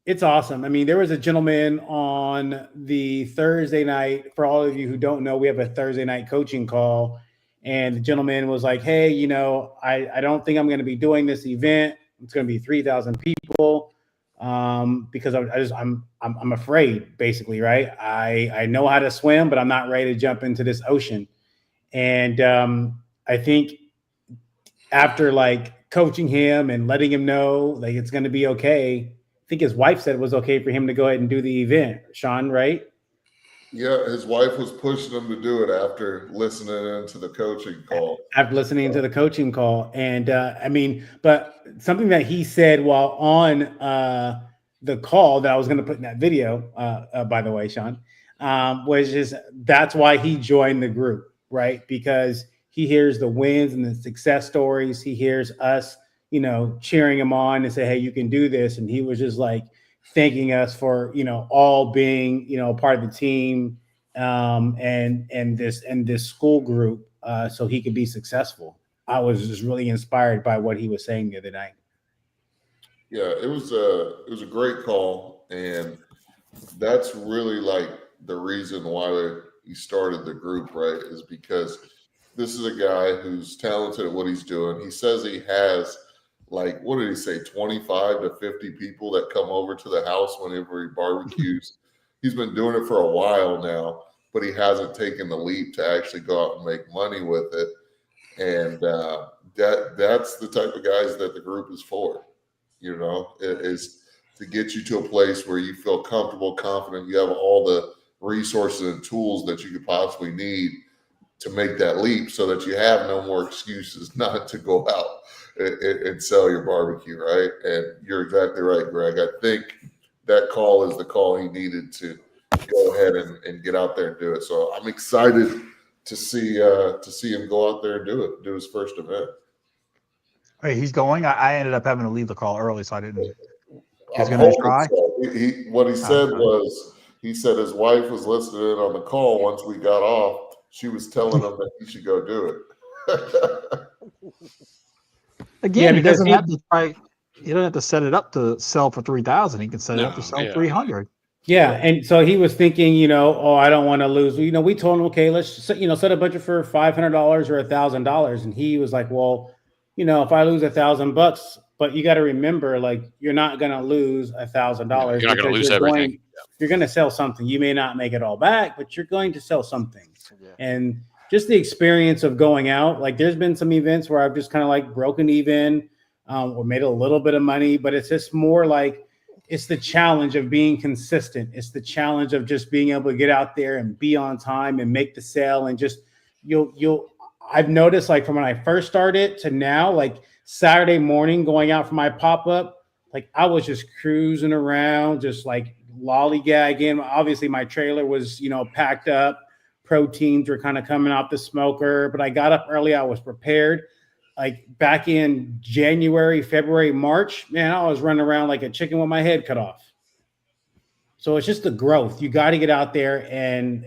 It's awesome. I mean, there was a gentleman on the Thursday night. For all of you who don't know, we have a Thursday night coaching call. And the gentleman was like, hey, I don't think I'm going to be doing this event. It's going to be 3,000 people because I'm afraid, basically, right? I know how to swim, but I'm not ready to jump into this ocean. And I think after like coaching him and letting him know like it's going to be okay, I think his wife said it was okay for him to go ahead and do the event. Sean, right? Yeah, his wife was pushing him to do it after listening into the coaching call. After listening to the coaching call. And I mean, but something that he said while on the call that I was going to put in that video, by the way, Sean, was just that's why he joined the group, right? Because he hears the wins and the success stories. He hears us, cheering him on and say, hey, you can do this. And he was just like thanking us for, all being, part of the team and this school group so he could be successful. I was just really inspired by what he was saying the other night. Yeah, it was a great call, and that's really like the reason why he started the group, right? Is because this is a guy who's talented at what he's doing. He says he has like, what did he say, 25 to 50 people that come over to the house whenever he barbecues. He's been doing it for a while now, but he hasn't taken the leap to actually go out and make money with it. And that's the type of guys that the group is for. It is to get you to a place where you feel comfortable, confident, you have all the resources and tools that you could possibly need to make that leap so that you have no more excuses not to go out and sell your barbecue, right? And you're exactly right, Greg. I think that call is the call he needed to go ahead and get out there and do it. So I'm excited to see him go out there and do his first event. Hey, he's going. I ended up having to leave the call early, so I didn't. He's I'm going to hoping try. so. What he said was, he said his wife was listening in on the call once we got off. She was telling him that he should go do it. Again, he because doesn't have to try. He doesn't have to set it up to sell for 3,000. He can set it up to sell 300. Yeah, and so he was thinking, I don't want to lose. We told him, okay, let's set a budget for $500 or $1,000, and he was like, well, if I lose $1,000, but you got to remember, like, you're not going to lose $1,000. You're not going to lose everything. You're going to sell something. You may not make it all back, but you're going to sell something. Yeah. And just the experience of going out, like there's been some events where I've just kind of like broken even or made a little bit of money, but it's just more like it's the challenge of being consistent. It's the challenge of just being able to get out there and be on time and make the sale. And just I've noticed like from when I first started to now, like Saturday morning going out for my pop-up, like I was just cruising around, just like lollygagging. Obviously my trailer was, packed up. Proteins were kind of coming off the smoker, but I got up early. I was prepared. Like back in January, February, March, man, I was running around like a chicken with my head cut off. So it's just the growth. You got to get out there and,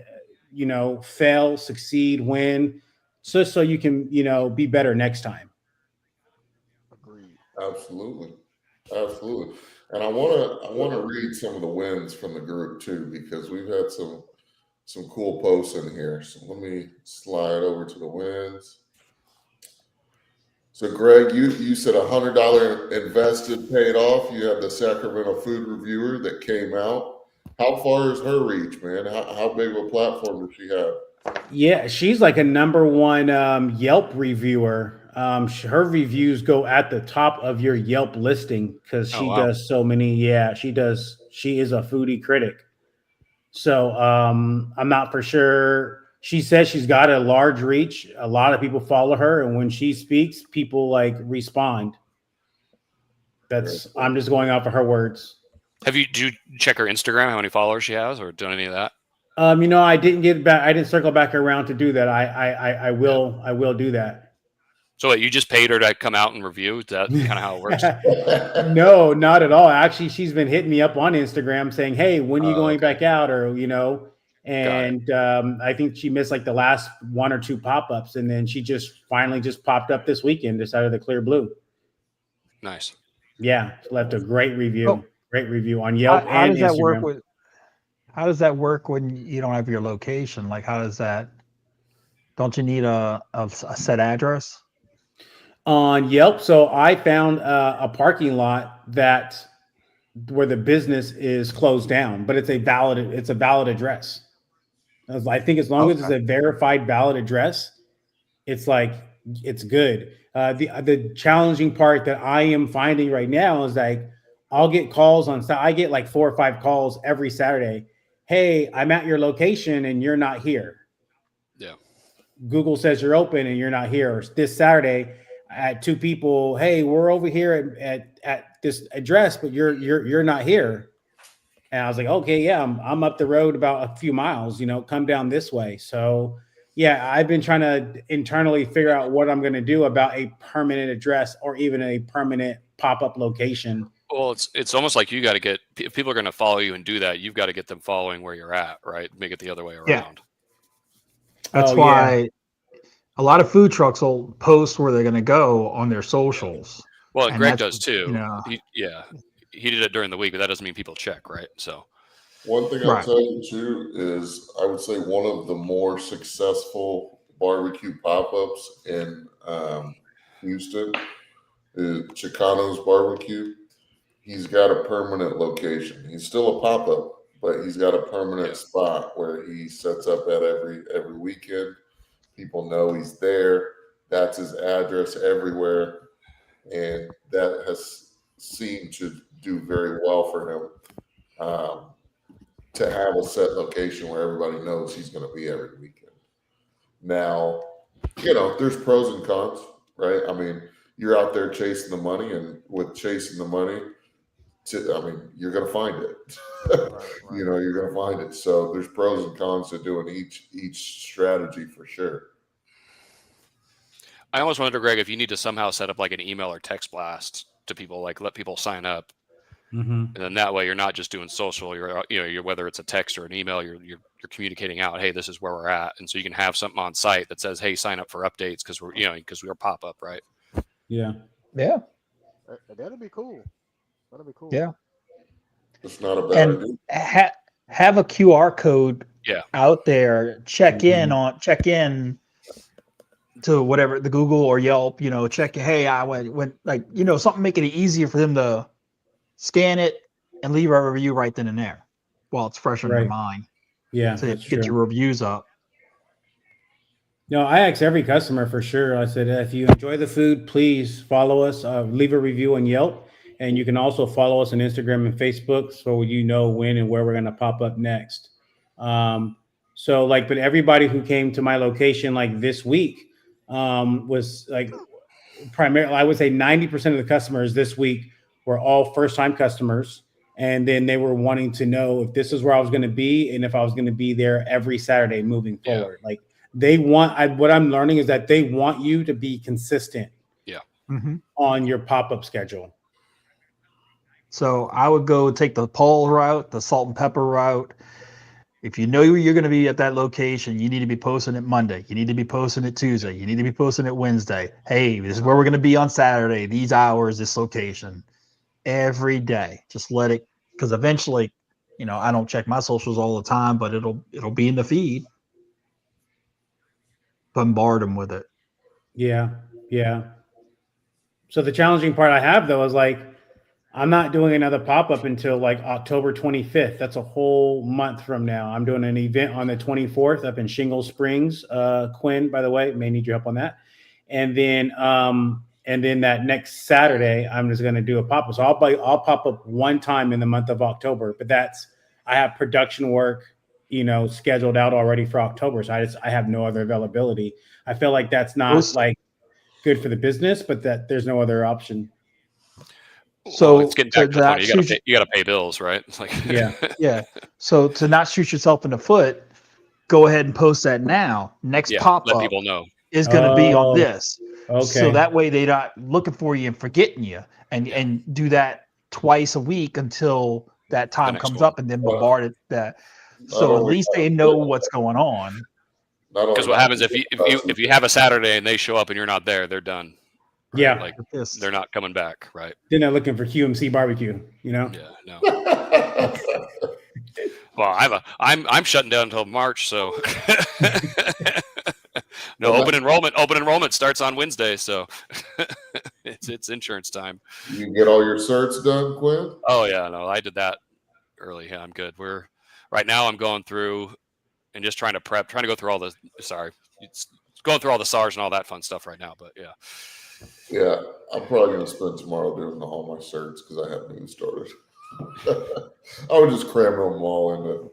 fail, succeed, win, so you can, be better next time. Agreed. Absolutely. And I want to read some of the wins from the group too, because we've had some cool posts in here. So let me slide over to the wins. So Greg, you said $100 invested paid off. You have the Sacramento Food Reviewer that came out. How far is her reach, man? How big of a platform does she have? Yeah, she's like a #1 Yelp reviewer. Her reviews go at the top of your Yelp listing because she does so many. Yeah, she does. She is a foodie critic. So I'm not for sure. She says she's got a large reach. A lot of people follow her, and when she speaks, people like respond. I'm just going off of her words. Do you check her Instagram, how many followers she has, or done any of that? I didn't get back. I didn't circle back around to do that. I will do that. So you just paid her to come out and review? Is that kind of how it works? No, not at all. Actually, she's been hitting me up on Instagram saying, hey, when are you going back out? Or, and I think she missed like the last 1 or 2 pop-ups. And then she just finally just popped up this weekend, just out of the clear blue. Nice. Yeah. Left a great review. Great review on Yelp How and does that work Instagram. with? How does that work when you don't have your location? Like, how does that? Don't you need a set address? On Yelp, so I found a parking lot that where the business is closed down, but it's a valid address. I think as long as it's Okay. a verified valid address, it's like it's good. The challenging part that I am finding right now is like I'll get calls I get like 4 or 5 calls every Saturday. Hey, I'm at your location and you're not here. Yeah. Google says you're open and you're not here. Or this Saturday, I had 2 people. Hey, we're over here at this address, but you're not here. And I was like, okay, yeah, I'm up the road about a few miles. Come down this way. So yeah, I've been trying to internally figure out what I'm going to do about a permanent address or even a permanent pop-up location. Well, it's almost like you got to get, if people are going to follow you and do that, you've got to get them following where you're at, right? Make it the other way around. Yeah. That's Oh, why a lot of food trucks will post where they're going to go on their socials. Well, And Greg that's, does too. you know. He did it during the week, but that doesn't mean people check, right? So One thing I'll Right. tell you too is I would say one of the more successful barbecue pop-ups in Houston is Chicano's Barbecue. He's got a permanent location. He's still a pop-up, but he's got a permanent spot where he sets up at every weekend. People know he's there. That's his address everywhere, and that has seemed to do very well for him. To have a set location where everybody knows he's going to be every weekend. Now, there's pros and cons, right? I mean, you're out there chasing the money, and with chasing the money, you're going to find it. Right. You're going to find it. So there's pros and cons to doing each strategy for sure. I almost wonder, Greg, if you need to somehow set up like an email or text blast to people, like let people sign up. And then that way you're not just doing social, you're whether it's a text or an email, you're communicating out, hey, this is where we're at. And so you can have something on site that says, hey, sign up for updates because we're pop up, right? Yeah. Yeah. That'd be cool. That'd be cool. Yeah. It's not a bad And idea. have a QR code out there. Check in to whatever the Google or Yelp. Check. Hey, I went something making it easier for them to scan it and leave a review right then and there while it's fresh on your mind. Yeah. So get your reviews up. No, I ask every customer for sure. I said, if you enjoy the food, please follow us, leave a review on Yelp. And you can also follow us on Instagram and Facebook so you know when and where we're going to pop up next. But everybody who came to my location like this week was like primarily, I would say 90% of the customers this week were all first-time customers. And then they were wanting to know if this is where I was going to be and if I was going to be there every Saturday moving forward. Like what I'm learning is that they want you to be consistent on your pop-up schedule. So I would go take the Paul route, the salt and pepper route. If you know you're going to be at that location, you need to be posting it Monday. You need to be posting it Tuesday. You need to be posting it Wednesday. Hey, this is where we're going to be on Saturday, these hours, this location. Every day. Just let it, because eventually, I don't check my socials all the time, but it'll be in the feed. Bombard them with it. Yeah. Yeah. So the challenging part I have though is like, I'm not doing another pop-up until like October 25th. That's a whole month from now. I'm doing an event on the 24th up in Shingle Springs. Quinn, by the way, may need your help on that. And then that next Saturday, I'm just going to do a pop-up. So I'll pop up one time in the month of October, but I have production work, scheduled out already for October. So I have no other availability. I feel like that's not like good for the business, but that there's no other option. So it's getting back to the point. You got to pay bills, right? It's like yeah. So to not shoot yourself in the foot, go ahead and post that now. Next pop let up people know is going to be on this. Okay. So that way they're not looking for you and forgetting you, and do that twice a week until that time comes up, and then bombard it. That so at least they know what's going on. Because what happens if you have a Saturday and they show up and you're not there, they're done. right? Yeah. Like Yes. they're not coming back, right? They're not looking for QMC barbecue, you know? Yeah, no. Well, I'm shutting down until March, so no open enrollment starts on Wednesday, so it's insurance time. You can get all your certs done, Quinn? Oh yeah, no, I did that early. Yeah, I'm good. Right now I'm going through and just trying to go through all the it's going through all the SARS and all that fun stuff right now. But yeah. Yeah, I'm probably going to spend tomorrow doing all my certs because I haven't even started. I would just cram them all into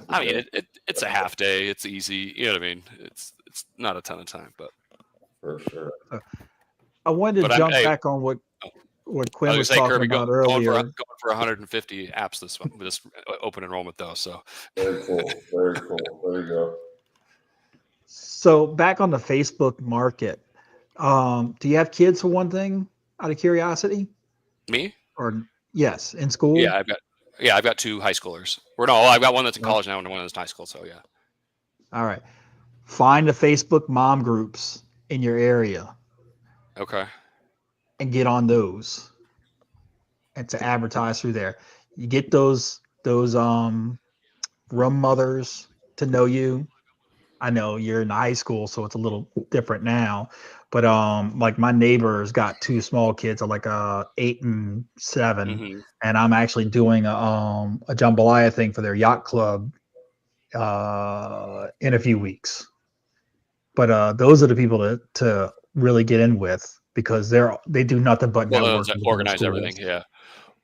I mean, it's a half day. It's easy. You know what I mean? It's not a ton of time, but for sure. I wanted to But jump back on what Quinn I was was gonna say, talking Kirby, about going earlier. for 150 apps this open enrollment though. So Very cool. Very cool. There you go. So back on the Facebook market, do you have kids for one thing, out of curiosity? me? Or yes, in school? Yeah, I've got 2 high schoolers. Or no, I've got one that's in college now and one that's in high school. So yeah. All right. Find the Facebook mom groups in your area Okay. and get on those and to advertise through there. You get those room mothers to know you. I know you're in high school, so it's a little different now. But like my neighbor's got 2 small kids, like 8 and 7, Mhm. and I'm actually doing a jambalaya thing for their yacht club in a few weeks. But those are the people to really get in with because they do nothing but Well, network. those organize everything. Yeah.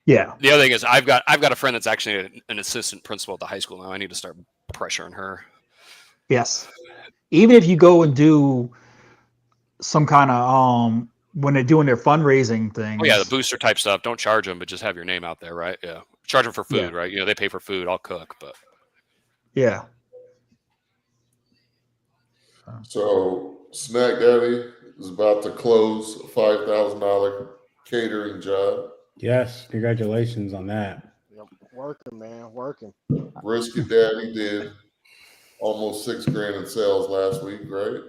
Yeah. The other thing is I've got a friend that's actually an assistant principal at the high school now. I need to start pressuring her. Yes. Even if you go and do some kind of when they're doing their fundraising things. Oh yeah, the booster type stuff. Don't charge them, but just have your name out there, right? Yeah. Charge them for food, right? You know, they pay for food. I'll cook, but Yeah. So Snack Daddy is about to close a $5,000 catering job. Yes. Congratulations on that. Yep. Working, man, working. Brisket Daddy did almost $6,000 in sales last week, right?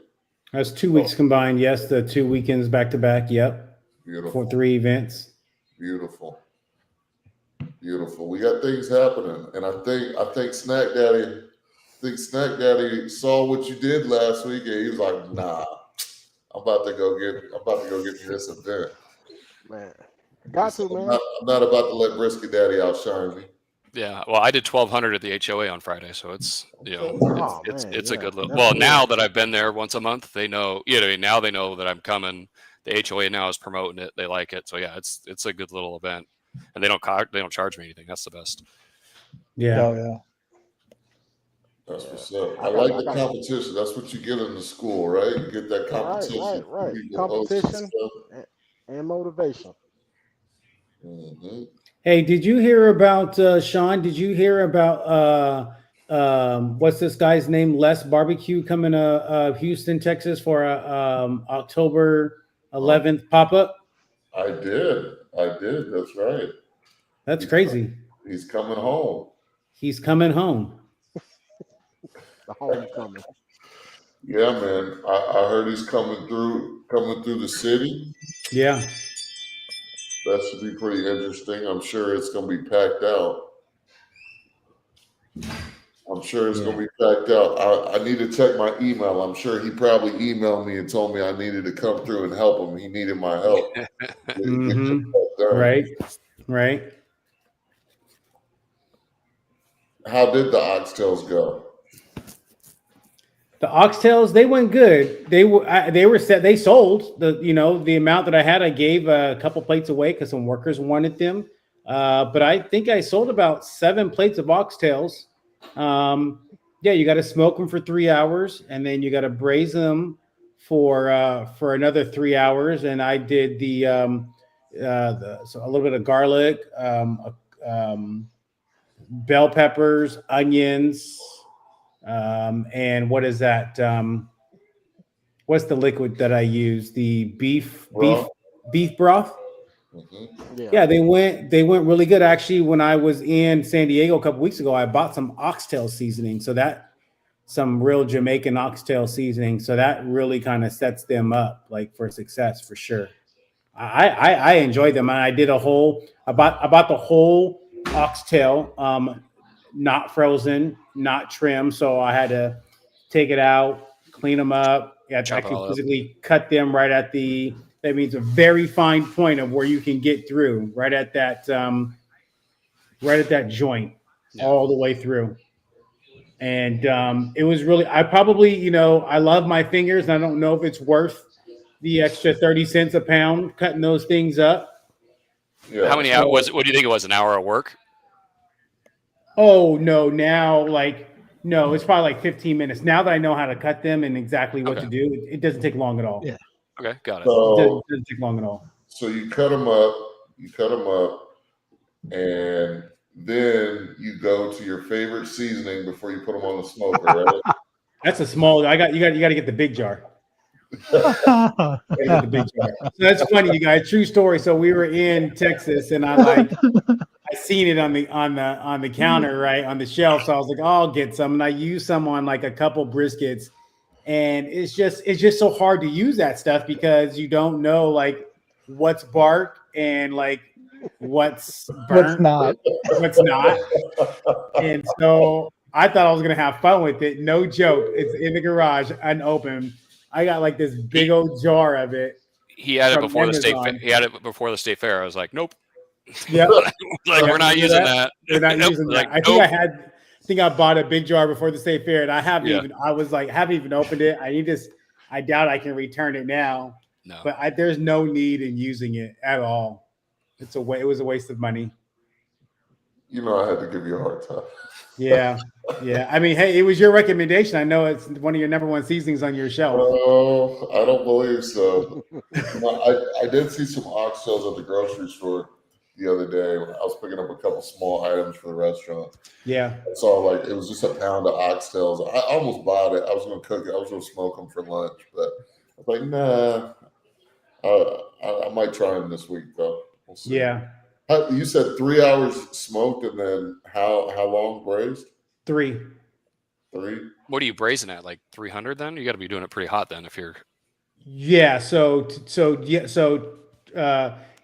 That's 2 weeks combined. Yes. The 2 weekends back to back. Yep. Beautiful. For 3 events. Beautiful. Beautiful. We got things happening. And I think Snack Daddy saw what you did last week and he was like, nah, I'm about to go get me this event. Man. Got to, man. I'm not about to let Brisket Daddy outshine me. yeah. Well, I did 1,200 at the HOA on Friday, so it's Oh, it's man, a yeah, good little. that's Well, good. now that I've been there once a month, they know. You know, now they know that I'm coming. The HOA now is promoting it. They like it, so yeah, it's a good little event, and they don't charge me anything. That's the best. Yeah. Oh yeah. That's what's up. I I got- like I the got- competition. That's what you get in the school, right? You get that competition. right. People host and Competition. stuff. And motivation. Mhm. Hey, did you hear about Sean? Did you hear about what's this guy's name? Les Barbecue coming to Houston, Texas for a October 11th pop up. I did. That's right. That's crazy. He's coming home. He's coming home. The homecoming. Yeah, man. I heard he's coming through the city. Yeah. That should be pretty interesting. I'm sure it's going to be packed out. I need to check my email. I'm sure he probably emailed me and told me I needed to come through and help him. He needed my help. Mhm. Right. How did the oxtails go? The oxtails, they went good. They were set. They sold the amount that I had. I gave a couple plates away because some workers wanted them. But I think I sold about 7 plates of oxtails. Yeah, you got to smoke them for 3 hours, and then you got to braise them for another 3 hours. And I did so a little bit of garlic, bell peppers, onions. And what is that? What's the liquid that I use? The beef broth. Mm-hmm. Yeah, they went really good. Actually, when I was in San Diego a couple weeks ago, I bought some oxtail seasoning. So that some real Jamaican oxtail seasoning. So that really kind of sets them up like for success for sure. I enjoyed them, and I did a whole about the whole oxtail, not frozen, not trim. So I had to take it out, clean them up. I Chop it could all up. physically cut them right at that means a very fine point of where you can get through, right at that joint, Yeah. all the way through. And it was really, I probably, I love my fingers, and I don't know if it's worth the extra 30 cents a pound cutting those things up. Yeah. How many hours was it? What do you think it was? An hour of work? Oh no, now no, it's probably like 15 minutes. Now that I know how to cut them and exactly what to Okay. do, it doesn't take long at all. Yeah. Okay, got it. It So, doesn't take long at all. so you cut them up, and then you go to your favorite seasoning before you put them on the smoker, right? That's a small. You got to get the big jar. Gotta get the big jar. So that's funny, you guys. True story. So we were in Texas, and I seen it on the counter, right on the shelf. So I was like, oh, I'll get some, and I used some on like a couple briskets, and it's just so hard to use that stuff because you don't know like what's bark and like what's burnt, What's not? and so I thought I was gonna have fun with it. No joke. It's in the garage, unopened. I got like this big old jar of it. He had it From before the state. Amazon. He had it before the state fair. I was like, nope. Yep. Like we're not using that. We're not Nope. using Like, that. I nope. think I bought a big jar before the state fair, and I haven't Yeah. even. I was like, haven't even opened it. I doubt I can return it now. No. But there's no need in using it at all. It was a waste of money. You know, I had to give you a hard time. Yeah, yeah. I mean, hey, it was your recommendation. I know it's one of your number one seasonings on your shelf. Oh, I don't believe so. I did see some oxtails at the grocery store the other day when I was picking up a couple small items for the restaurant. Yeah, I saw like it was just a pound of oxtails. I almost bought it. I was going to cook it. I was going to smoke them for lunch, but I was like, nah. I might try them this week though. We'll see. yeah. You said 3 hours smoked, and then how long braised? 3. 3. What are you braising at? Like 300? Then you got to be doing it pretty hot. Then if you're Yeah. So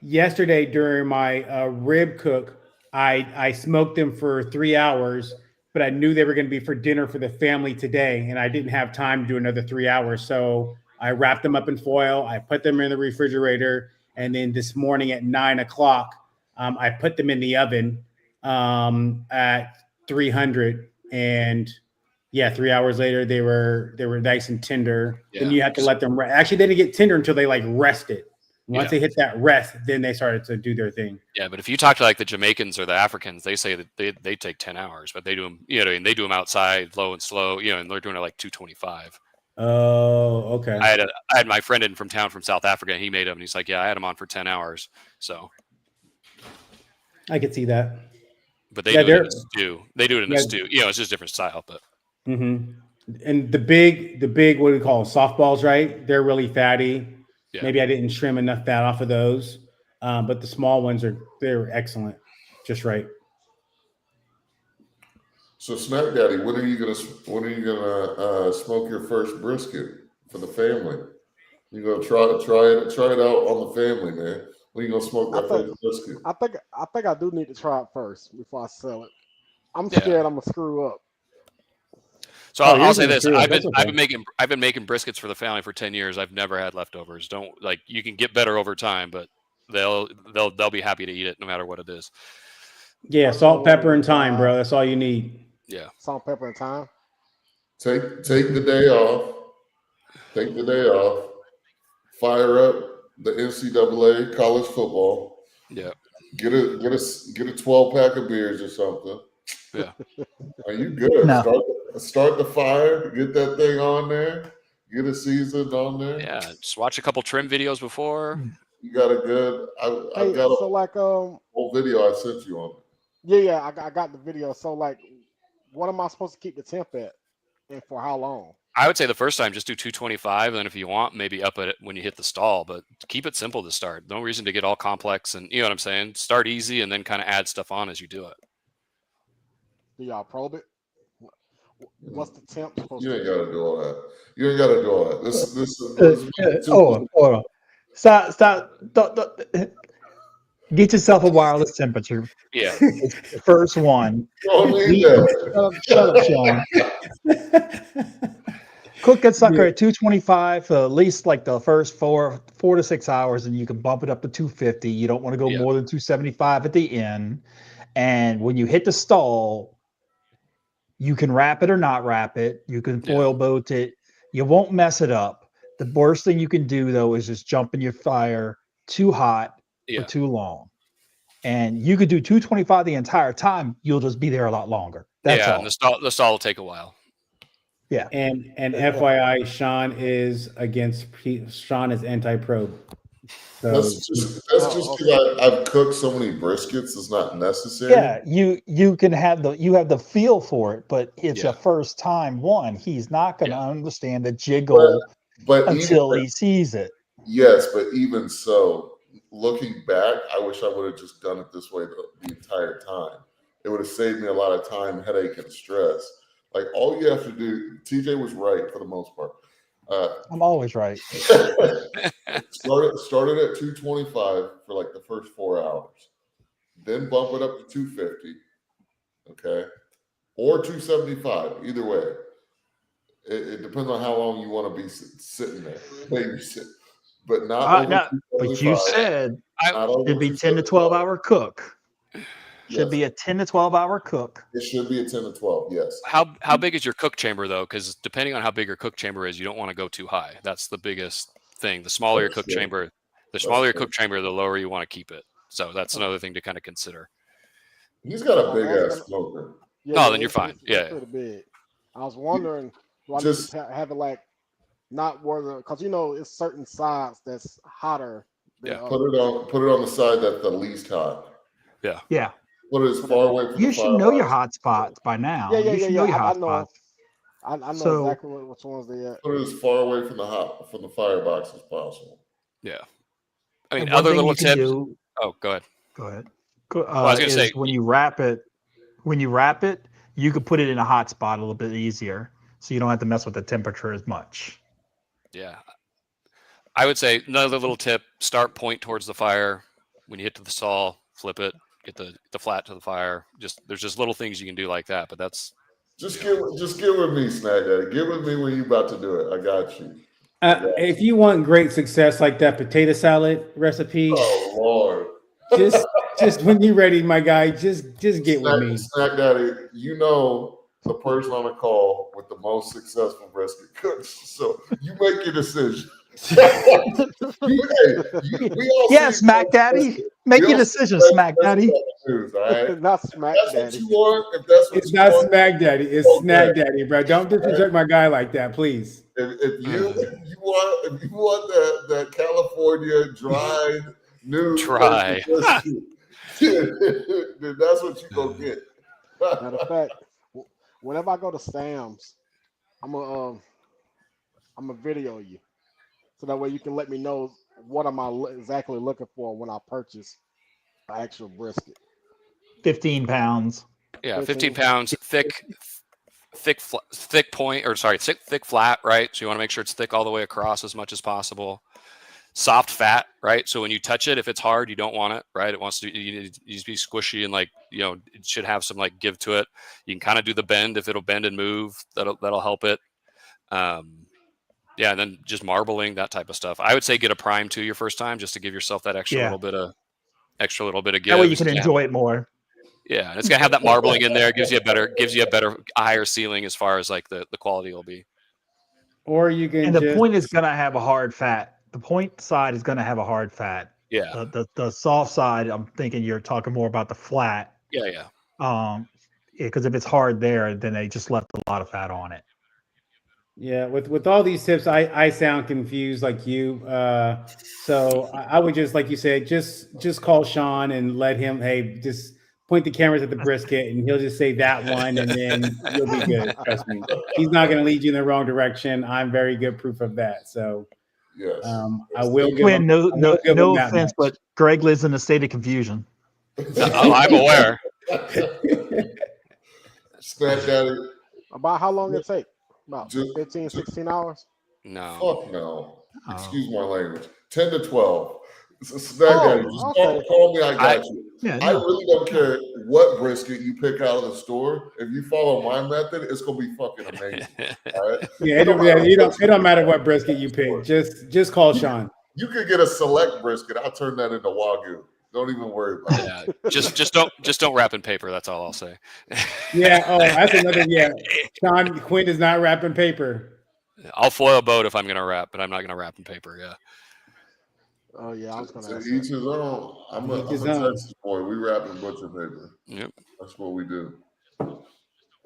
yesterday during my rib cook, I smoked them for 3 hours, but I knew they were going to be for dinner for the family today, and I didn't have time to do another 3 hours. So I wrapped them up in foil. I put them in the refrigerator, and then this morning at 9 o'clock, I put them in the oven at 300, and yeah, 3 hours later they were nice and tender. Yeah. Then you have to let them rest. Actually, they didn't get tender until they like rested. Once Yeah. they hit that rest, then they started to do their thing. Yeah, but if you talk to like the Jamaicans or the Africans, they say that they take 10 hours, but they do them, they do them outside, low and slow, and they're doing it like 225. Oh, okay. I had my friend in from town from South Africa. And he made them, and he's like, yeah, I had them on for 10 hours. So, I could see that. but they Yeah, do it in they're- a stew. They do it in a Yeah. stew. It's just different style, but Mm-hmm. And the big, what do we call them? Softballs, right? They're really fatty. yeah. Maybe I didn't trim enough fat off of those, but the small ones they're excellent, just right. So, Snack Daddy, when are you gonna smoke your first brisket for the family? You gonna try it out on the family, man. When you gonna smoke that first brisket? I think I do need to try it first before I sell it. I'm Yeah. scared I'm gonna screw up. So Oh, I'll yours say is this: true. I've That's been okay. I've been making briskets for the family for 10 years. I've never had leftovers. Don't like you can get better over time, but they'll be happy to eat it no matter what it is. Yeah, salt, pepper, and thyme, bro. That's all you need. Yeah. Salt, pepper, and thyme. Take the day off. Take the day off. Fire up the NCAA college football. Yeah. Get a 12-pack of beers or something. Yeah. Are you good? No. Start the fire. Get that thing on there. Get it seasoned on there. Yeah. Just watch a couple trim videos before. You got a good. I've Hey, got a so like whole video I sent you on it. yeah, I got the video. So like, what am I supposed to keep the temp at, and for how long? I would say the first time just do 225, and then if you want, maybe up it when you hit the stall. But keep it simple to start. No reason to get all complex, and you know what I'm saying. Start easy, and then kind of add stuff on as you do it. Do y'all probe it? What's the temp supposed You to ain't be? got to do all that. You ain't got to do all that. This Hold on. Stop. Get yourself a wireless temperature. Yeah. It's the first one. Don't need that. Shut up, Sean. Cook that sucker at 225 for at least like the first 4 to 6 hours, and you can bump it up to 250. You don't want to go Yeah. more than 275 at the end. And when you hit the stall, you can wrap it or not wrap it. You can foil boat it. You won't mess it up. The worst thing you can do though is just jump in your fire too hot Yeah. for too long. And you could do 225 the entire time. You'll just be there a lot longer. That's all. And the stall will take a while. Yeah. And FYI, Sean is anti-probe. So That's just because I've cooked so many briskets. It's not necessary. Yeah, you can have the feel for it, but it's a first time one. He's not going to understand the jiggle but until he sees it. Yes, but even so, looking back, I wish I would have just done it this way the entire time. It would have saved me a lot of time, headache, and stress. Like all you have to do, TJ was right for the most part. I'm always right. Started at 225 for like the first 4 hours, then bump it up to 250, okay, or 275. Either way, it depends on how long you want to be sitting there, babysit. But but you said it'd be 10 to 12 hour cook. Should be a 10 to 12 hour cook. It should be a 10 to 12, yes. How big is your cook chamber though? Because depending on how big your cook chamber is, you don't want to go too high. That's the biggest thing. The smaller your cook chamber, the lower you want to keep it. So that's another thing to kind of consider. He's got a big ass smoker. Yeah, then you're fine. Yeah. Pretty big. I was wondering, do I need to have it like not where the, because it's certain sides that's hotter. Put it on the side that's the least hot. Yeah. Put it as far away from you the should know your hot spots by now. You should know your hot spots. I know exactly which ones they are. Put it as far away from the firebox as possible. Yeah. I mean, And other one thing little you can tips. do- Oh, go ahead. Go ahead. I was gonna say, when you wrap it, you could put it in a hot spot a little bit easier, so you don't have to mess with the temperature as much. Yeah. I would say another little tip: start point towards the fire. When you hit to the stall, flip it. Get the flat to the fire. There's just little things you can do like that, but that's just get with me, Snack Daddy. Get with me when you about to do it. I got you. If you want great success like that potato salad recipe, oh Lord, just when you're ready, my guy, just get with me. Snack Daddy, the person on the call with the most successful brisket cooks. So you make your decision. Smack Daddy. Make your decision, Smack Daddy. News, all right? Not Smack that's Daddy. What you want, if that's what It's you not want, Smack Daddy. It's Snack Daddy, bro. Don't disrespect my guy like that, please. If you want that California dried news, then that's what you gonna get. Matter of fact, whenever I go to Sam's, I'm a video you, so that way you can let me know what am I exactly looking for when I purchase an actual brisket. 15 pounds. Yeah, 15 pounds, thick flat, right? So you want to make sure it's thick all the way across as much as possible. Soft fat, right? So when you touch it, if it's hard, you don't want it, right? It wants to you need to be squishy and it should have some give to it. You can kind of do the bend if it'll bend and move. That'll help it. And then just marbling, that type of stuff. I would say get a prime too your first time, just to give yourself that extra little bit of give. That way you can enjoy it more. Yeah, and it's gonna have that marbling in there. It gives you a better higher ceiling as far as the quality will be. Or you can. And the point is gonna have a hard fat. The point side is gonna have a hard fat. Yeah. The soft side, I'm thinking you're talking more about the flat. Yeah. Because if it's hard there, then they just left a lot of fat on it. Yeah, with all these tips, I sound confused like you. So I would just, like you said, just call Sean and let him, just point the cameras at the brisket and he'll just say that one and then you'll be good. Trust me. He's not going to lead you in the wrong direction. I'm very good proof of that. So yes. I will give him, no offense, much. but Greg lives in a state of confusion. I'm aware. Snack Daddy. About how long it take? About 15, 16 hours? No. Fuck no. Excuse my language. 10 to 12. Snack Daddy, just call me. I got you. Yeah, I no. really don't care what brisket you pick out of the store. If you follow my method, it's gonna be fucking amazing. All right. Yeah, it don't matter what brisket you pick. Just call Sean. You could get a select brisket. I'll turn that into Wagyu. Don't even worry about it. Yeah, just don't wrap in paper. That's all I'll say. Yeah. Oh, that's another. Yeah. Sean Quinn is not wrapping paper. I'll foil a boat if I'm gonna wrap, but I'm not gonna wrap in paper. Yeah. Oh yeah, I was gonna To ask each that. his own. I'm a Each his own. Texas boy. We wrap in butcher paper. Yep. That's what we do.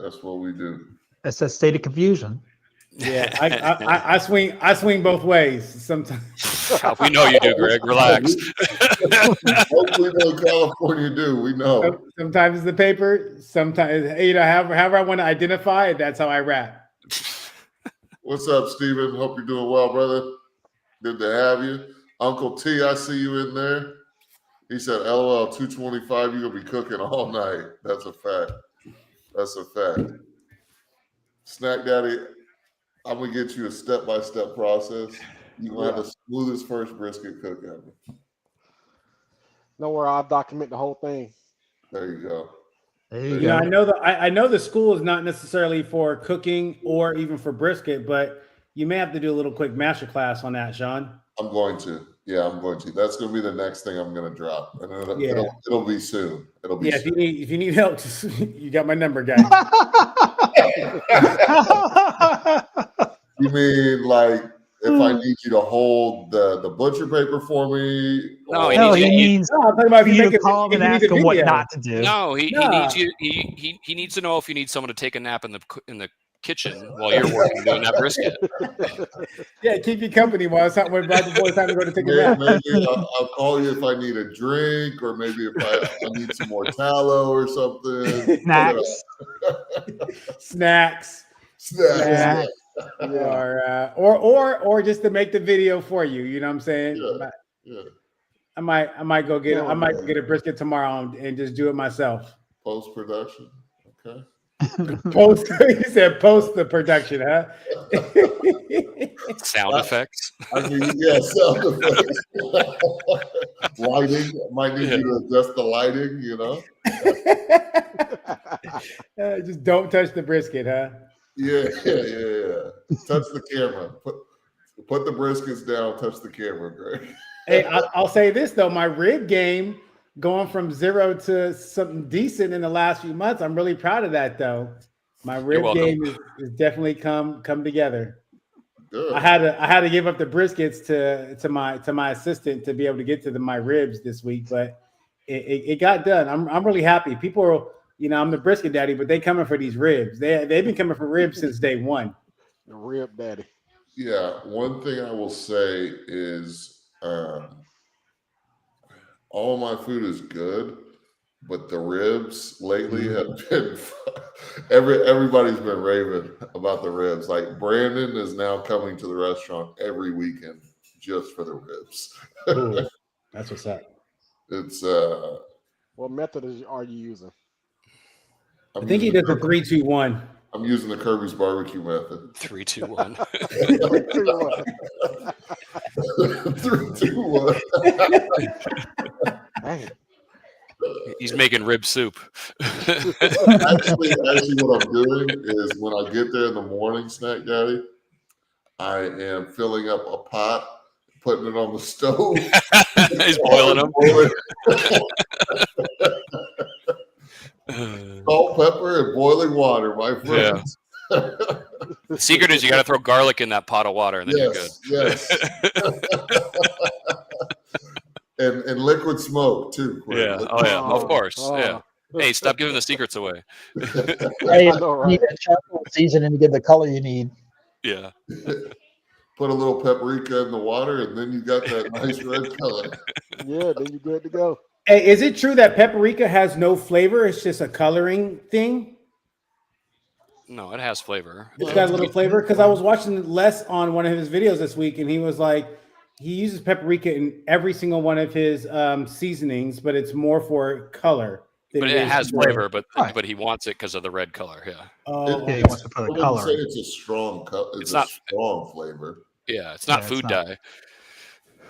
That's what we do. That's that state of confusion. Yeah. I swing both ways sometimes. We know you do, Greg. Relax. Hopefully, in California do. We know. Sometimes it's the paper. Sometimes however I want to identify it. That's how I rap. What's up, Steven? Hope you're doing well, brother. Good to have you. Uncle T, I see you in there. He said, LOL, 225, you're going to be cooking all night. That's a fact. That's a fact. Snack Daddy, I'm going to get you a step-by-step process. You're going to have the smoothest first brisket cook ever. Don't worry, I'll document the whole thing. There you go. There you You go. know, I know the school is not necessarily for cooking or even for brisket, but you may have to do a little quick master class on that, Sean. I'm going to. Yeah, I'm going to. That's going to be the next thing I'm going to drop. And Yeah. it'll be soon. It'll be Yeah, soon. if you need help, just, you got my number, guys. You mean like if I need you to hold the butcher paper for me? No, or- he No, needs he you- means No, I'm talking about for if you you to call him and ask him what not to do. No, he Nah. needs you. He needs to know if you need someone to take a nap in the kitchen while you're working doing that brisket. Yeah, keep you company while it's time before it's time to go to take a nap. Maybe I'll call you if I need a drink, or maybe if I need some more tallow or something. Snacks. Snacks. Snacks. Yeah. Or just to make the video for you. You know what I'm saying? Yeah. I might go get a brisket tomorrow and just do it myself. Post production. Okay. Post he said post the production, huh? Sound effects. I mean, yeah, sound effects. Lighting. Might need you to adjust the lighting, you know? Just don't touch the brisket, huh? Yeah. Touch the camera. Put the briskets down, touch the camera, Greg. Hey, I'll say this though, my rib game going from 0 to something decent in the last few months. I'm really proud of that though. My rib welcome. game is definitely come together. Good. I had to give up the briskets to my assistant to be able to get to my ribs this week, but it got done. I'm really happy. People are, I'm the brisket daddy, but they coming for these ribs. They've been coming for ribs since day one. The rib daddy. Yeah, one thing I will say is all my food is good, but the ribs lately have been everybody's been raving about the ribs. Like Brandon is now coming to the restaurant every weekend just for the ribs. Ooh, that's what's up. It's What method are you using? I think he does a 3-2-1. I'm using the Kirby's barbecue method. 3, 2, 1. 3, 2, 1. Dang. He's making rib soup. Actually, what I'm doing is when I get there in the morning, Snack Daddy, I am filling up a pot, putting it on the stove. He's boiling them. Salt, pepper, and boiling water, my friends. The secret is you got to throw garlic in that pot of water, and then you're good. Yes. and liquid smoke too. Quinn. Yeah. Liquid Oh yeah. smoke. Of course. Yeah. Hey, stop giving the secrets away. Hey, I know, right? you need a charcoal seasoning to get the color you need. Yeah. Put a little paprika in the water, and then you got that nice red color. Yeah, then you're good to go. Hey, is it true that paprika has no flavor? It's just a coloring thing? No, it has flavor. It's got a little flavor? Because I was watching Les on one of his videos this week, and he was like, he uses paprika in every single one of his seasonings, but it's more for color. But it has for- flavor, but Right. he wants it because of the red color. Yeah. Oh, Yeah, he wants to put I a wouldn't color say in. it's a strong It's not- strong flavor. Yeah. It's not Yeah, it's food not. dye.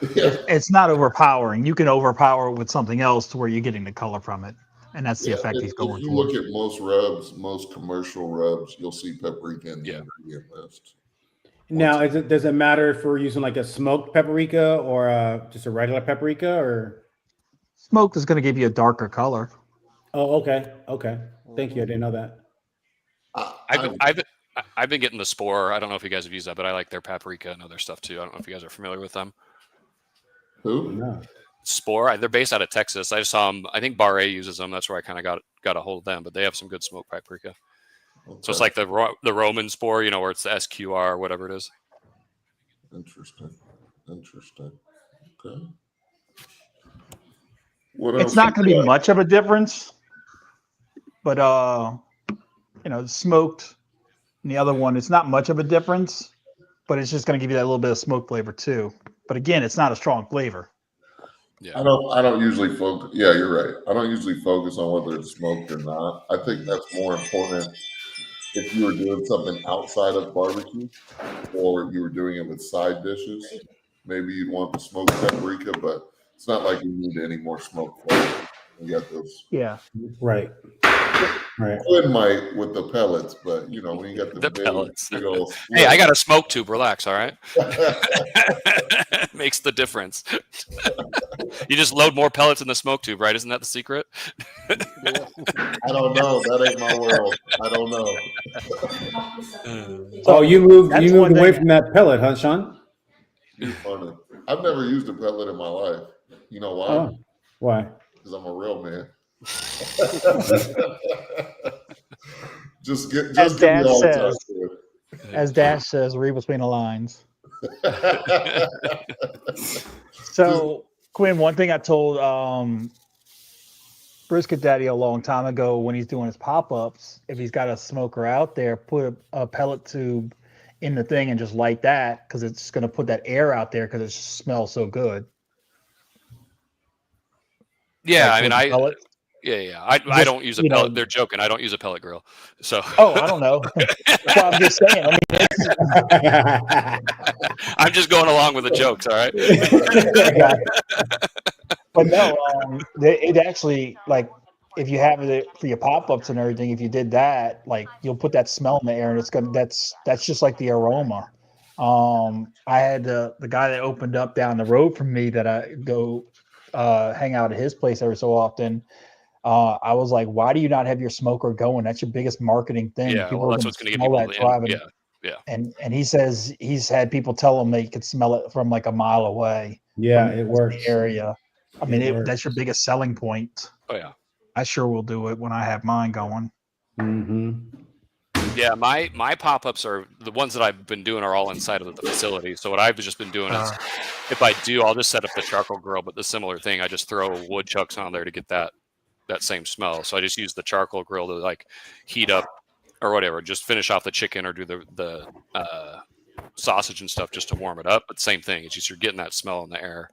It's not overpowering. You can overpower it with something else to where you're getting the color from it, and that's the Yeah, effect he's if going you for. look at most rubs, most commercial rubs, you'll see paprika in the Yeah. ingredient list. Now, does it matter if we're using like a smoked paprika or just a regular paprika? Or Smoked is going to give you a darker color. oh, okay, thank you. I didn't know that. I've been getting the Spore. I don't know if you guys have used that, but I like their paprika and other stuff too. I don't know if you guys are familiar with them. Who? No. Spore, they're based out of Texas. I just saw them. I think Bar A uses them. That's where I kind of got a hold of them. But they have some good smoked paprika. Okay. So it's like the Roman Spore, where it's the SQR or whatever it is. Interesting. Okay. What else? It's not going to be much of a difference, but smoked and the other one, it's not much of a difference, but it's just going to give you that little bit of smoke flavor too. But again, it's not a strong flavor. Yeah. I don't usually focus. Yeah, you're right. I don't usually focus on whether it's smoked or not. I think that's more important if you were doing something outside of barbecue or you were doing it with side dishes. Maybe you'd want the smoked paprika, but it's not like you need any more smoke flavor. You got those. Yeah. Right. Quinn might with the pellets, but when you got the pellets. big old Hey, I got a smoke tube. Relax, all right? Makes the difference. You just load more pellets in the smoke tube, right? Isn't that the secret? I don't know. That ain't my world. I don't know. So you moved that's away one thing- from that pellet, huh, Sean? You're funny. I've never used a pellet in my life. You know why? Oh, why? Because I'm a real man. just As give me Dad all the says. time. As Dash says, read between the lines. So, Quinn, one thing I told Brisket Daddy a long time ago when he's doing his pop-ups, if he's got a smoker out there, put a pellet tube in the thing and just light that, because it's going to put that air out there because it smells so good. Yeah, Like I mean, with the pellet. Yeah. I don't use a pellet. They're joking. I don't use a pellet grill. So. Oh, I don't know. That's what I'm just saying. I'm just going along with the jokes. All right. But no, it actually, like, if you have it for your pop-ups and everything, if you did that, like, you'll put that smell in the air, and that's just like the aroma. I had the guy that opened up down the road from me that I go hang out at his place every so often. I was like, why do you not have your smoker going? That's your biggest marketing thing. Yeah, well, that's what's going to get smell people that driving. Yeah. And he says he's had people tell him they could smell it from like a mile away. Yeah, from it works. the area. I mean, works. that's your biggest selling point. Oh yeah. I sure will do it when I have mine going. Mm-hmm. Yeah, my pop-ups are the ones that I've been doing are all inside of the facility. So what I've just been doing is, if I do, I'll just set up the charcoal grill. But the similar thing, I just throw wood chucks on there to get that same smell. So I just use the charcoal grill to like heat up or whatever, just finish off the chicken or do the sausage and stuff just to warm it up. But same thing, it's just you're getting that smell in the air.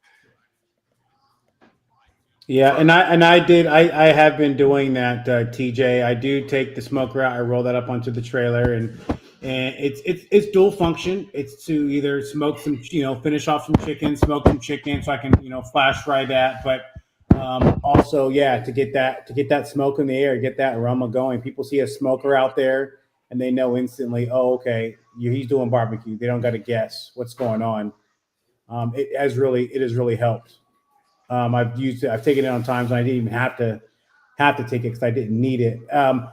Yeah, and I have been doing that, TJ. I do take the smoker out, I roll that up onto the trailer, and it's dual function. It's to either smoke some, finish off some chicken, smoke some chicken, so I can flash fry that, but also to get that smoke in the air, get that aroma going. People see a smoker out there and they know instantly, oh, okay, he's doing barbecue. They don't got to guess what's going on. It has really helped. I've used it. I've taken it on times when I didn't even have to take it because I didn't need it. I'm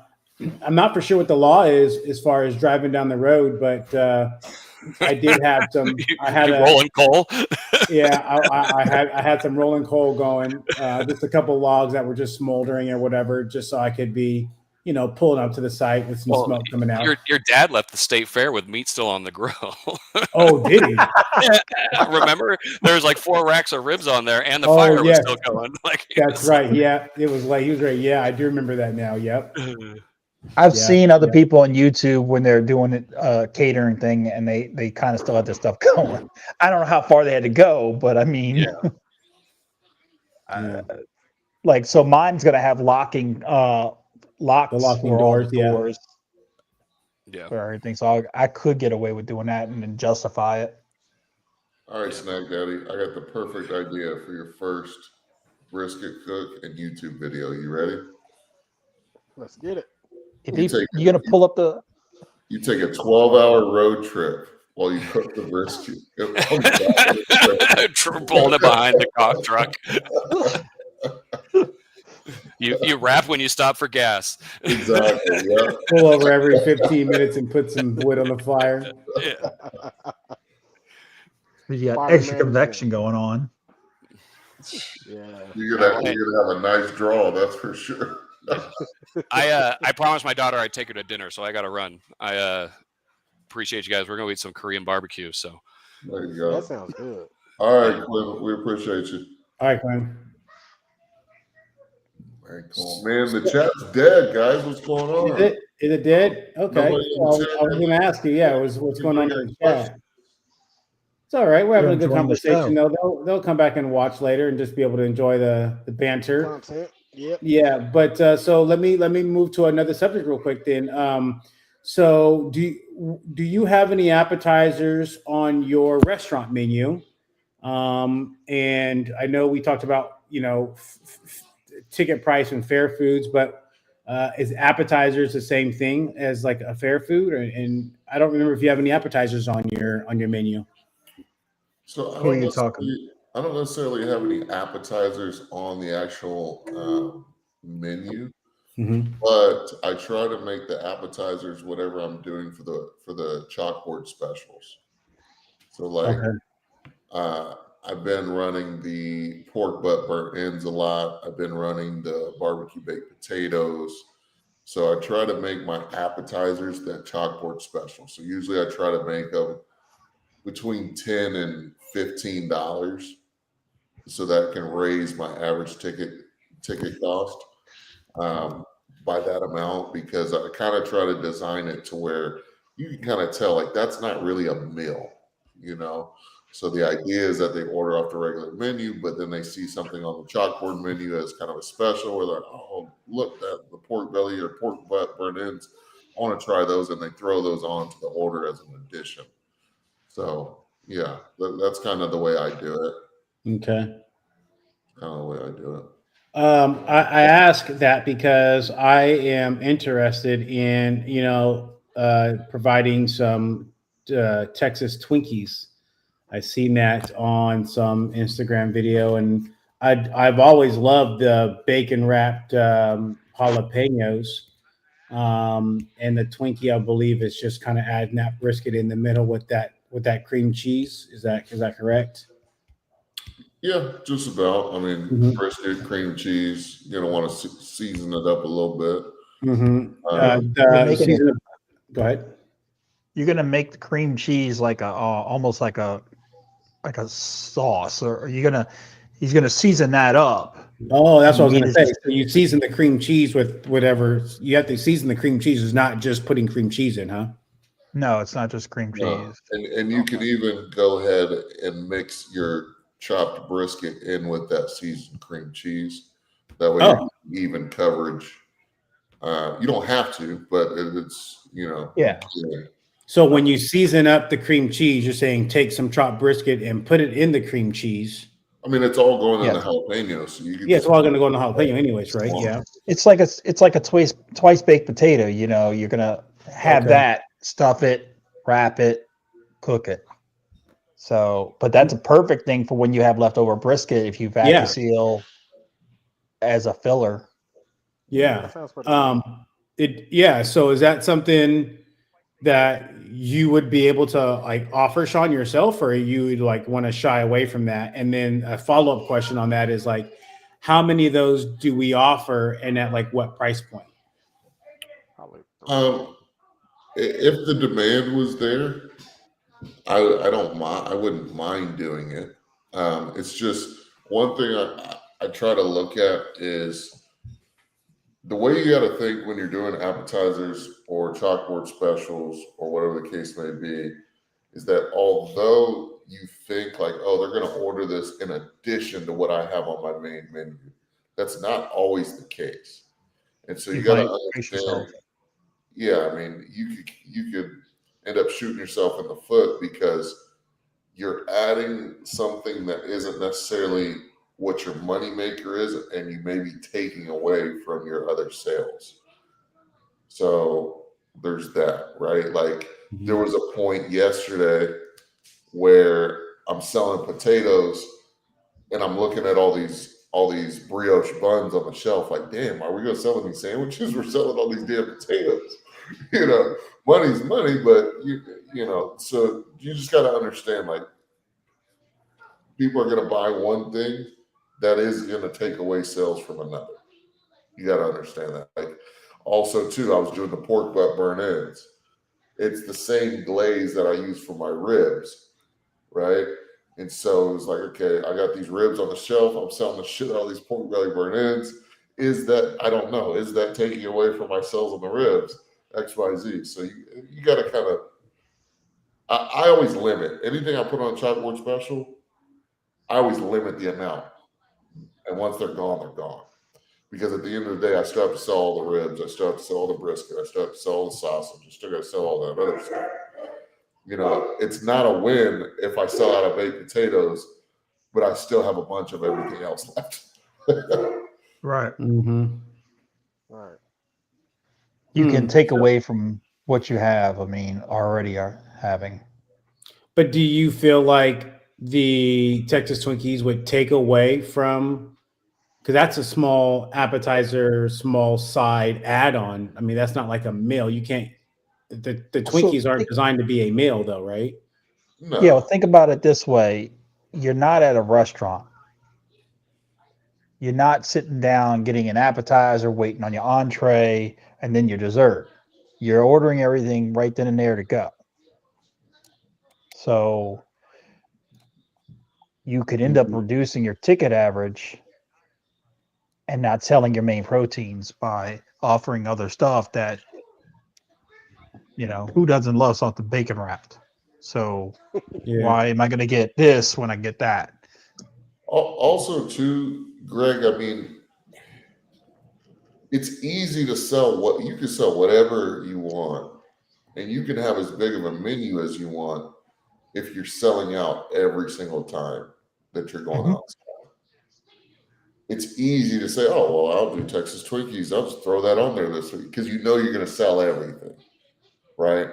not for sure what the law is as far as driving down the road, but I did have some. I had rolling coal. Yeah, I had some rolling coal going. Just a couple of logs that were just smoldering or whatever, just so I could be, pulling up to the site with some smoke coming out. Your dad left the state fair with meat still on the grill. Oh, did he? Remember, there was like 4 racks of ribs on there, and the fire was still going. That's right. Yeah, it was like he was right. Yeah, I do remember that now. Yep. I've seen other people on YouTube when they're doing it catering thing, and they kind of still have this stuff going. I don't know how far they had to go, but I mean, like, so mine's gonna have locking locks The locking for all the doors, for everything. So I could get away with doing that and then justify it. All right, Snack Daddy, I got the perfect idea for your first brisket cook and YouTube video. You ready? Let's get it. If You you take you're gonna pull up the You take a 12-hour road trip while you cook the brisket. Pulling it behind the cock truck. You rap when you stop for gas. Exactly. Yeah. Pull over every 15 minutes and put some wood on the fire. Yeah. you got Fire extra management. convection going on. Yeah. You're gonna have a nice draw, that's for sure. I promised my daughter I'd take her to dinner, so I got to run. I appreciate you guys. We're gonna eat some Korean barbecue. So There you go. That sounds good. All right, Quinn, we appreciate you. All right, Glenn. Very cool. Man, the chat's dead, guys. What's going on? Is it dead? Okay. Nobody in the Well, chat. I was going to ask you, what's going on in the chat? It's all right. We're having a good enjoying the conversation, though. They'll come back and watch later and just be able to enjoy the banter. Content. Yep. Yeah, but so let me move to another subject real quick then. So do you have any appetizers on your restaurant menu? And I know we talked about ticket price and fair foods, but is appetizers the same thing as like a fair food? And I don't remember if you have any appetizers on your menu. So Who are you talking? I don't necessarily have any appetizers on the actual menu, but I try to make the appetizers whatever I'm doing for the chalkboard specials. So like, I've been running the pork butt burnt ends a lot. I've been running the barbecue baked potatoes. So I try to make my appetizers that chalkboard special. So usually I try to make them between $10 and $15, so that can raise my average ticket cost by that amount, because I kind of try to design it to where you can kind of tell like that's not really a meal, So the idea is that they order off the regular menu, but then they see something on the chalkboard menu as kind of a special, where they're like, oh, look, that the pork belly or pork butt burnt ends. I want to try those, and they throw those onto the order as an addition. So yeah, that's kind of the way I do it. Okay. Kind of the way I do it. I ask that because I am interested in, providing some Texas Twinkies. I've seen that on some Instagram video, and I've always loved the bacon wrapped jalapenos. And the Twinkie, I believe, is just kind of adding that brisket in the middle with that cream cheese. Is that correct? Yeah, just about. I mean, brisket, cream cheese. You're gonna want to season it up a little bit. Go ahead. You're gonna make the cream cheese like almost like a sauce, or he's gonna season that up. Oh, that's what I was going to say. So you season the cream cheese with whatever you have to season. The cream cheese is not just putting cream cheese in, huh? No, it's not just cream cheese. No. And you can even go ahead and mix your chopped brisket in with that seasoned cream cheese. That way, you even coverage. You don't have to, but it's Yeah. So when you season up the cream cheese, you're saying take some chopped brisket and put it in the cream cheese. I mean, it's all going in the jalapeno, so you can. Yeah, it's all going to go in the jalapeno, anyways, right? Yeah. It's like a twice baked potato. You're gonna have that, stuff it, wrap it, cook it. So, but that's a perfect thing for when you have leftover brisket if you vacuum seal as a filler. Yeah. That sounds pretty good. So is that something that you would be able to like offer, Sean, yourself, or you would like want to shy away from that? And then a follow-up question on that is like, how many of those do we offer, and at like what price point? Probably. If the demand was there, I don't mind. I wouldn't mind doing it. It's just one thing I try to look at is the way you got to think when you're doing appetizers or chalkboard specials or whatever the case may be, is that although you think like, oh, they're going to order this in addition to what I have on my main menu, that's not always the case. And so you got to understand. Yeah, I mean, you could end up shooting yourself in the foot because you're adding something that isn't necessarily what your money maker is, and you may be taking away from your other sales. So there's that, right? Like there was a point yesterday where I'm selling potatoes and I'm looking at all these brioche buns on the shelf, like, damn, are we gonna sell any sandwiches? We're selling all these damn potatoes. You know, money's money, but you know, so you just gotta understand, like, people are gonna buy one thing that is gonna take away sales from another. You gotta understand that. Like, also too, I was doing the pork butt burn ends. It's the same glaze that I use for my ribs, right? And so it was like, okay, I got these ribs on the shelf. I'm selling the shit out of these pork belly burn ends. Is that, I don't know, is that taking away from my sales on the ribs? XYZ. So you got to kind of, I always limit anything I put on a chalkboard special. I always limit the amount. And once they're gone, they're gone. Because at the end of the day, I still have to sell all the ribs. I still have to sell all the brisket. I still have to sell all the sausage. I still got to sell all that other stuff. You know, it's not a win if I sell out of baked potatoes, but I still have a bunch of everything else left. Right. Mm-hmm. All right. You can take away from what you have. I mean, already are having. But do you feel like the Texas Twinkies would take away from, because that's a small appetizer, small side add-on. I mean, that's not like a meal. You can't, the Twinkies aren't designed to be a meal though, right? No. Yeah, well, think about it this way. You're not at a restaurant. You're not sitting down getting an appetizer, waiting on your entree, and then your dessert. You're ordering everything right then and there to go. So you could end up reducing your ticket average and not selling your main proteins by offering other stuff that, you know, who doesn't love something bacon wrapped? So why am I going to get this when I get that? Also, too, Greg, I mean, it's easy to sell what you can sell whatever you want, and you can have as big of a menu as you want if you're selling out every single time that you're going outside. It's easy to say, oh, well, I'll do Texas Twinkies. I'll just throw that on there this week because you know you're going to sell everything, right?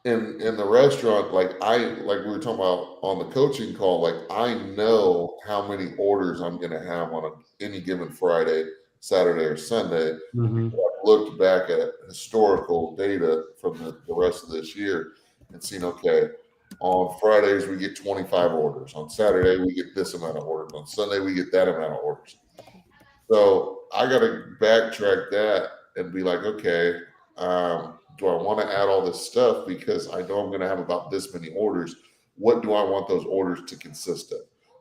In the restaurant, like we were talking about on the coaching call, like I know how many orders I'm going to have on any given Friday, Saturday, or Sunday. Mm-hmm. I've looked back at historical data from the rest of this year and seen, okay, on Fridays we get 25 orders. On Saturday we get this amount of orders. On Sunday we get that amount of orders. So I got to backtrack that and be like, okay, do I want to add all this stuff because I know I'm going to have about this many orders? What do I want those orders to consist of?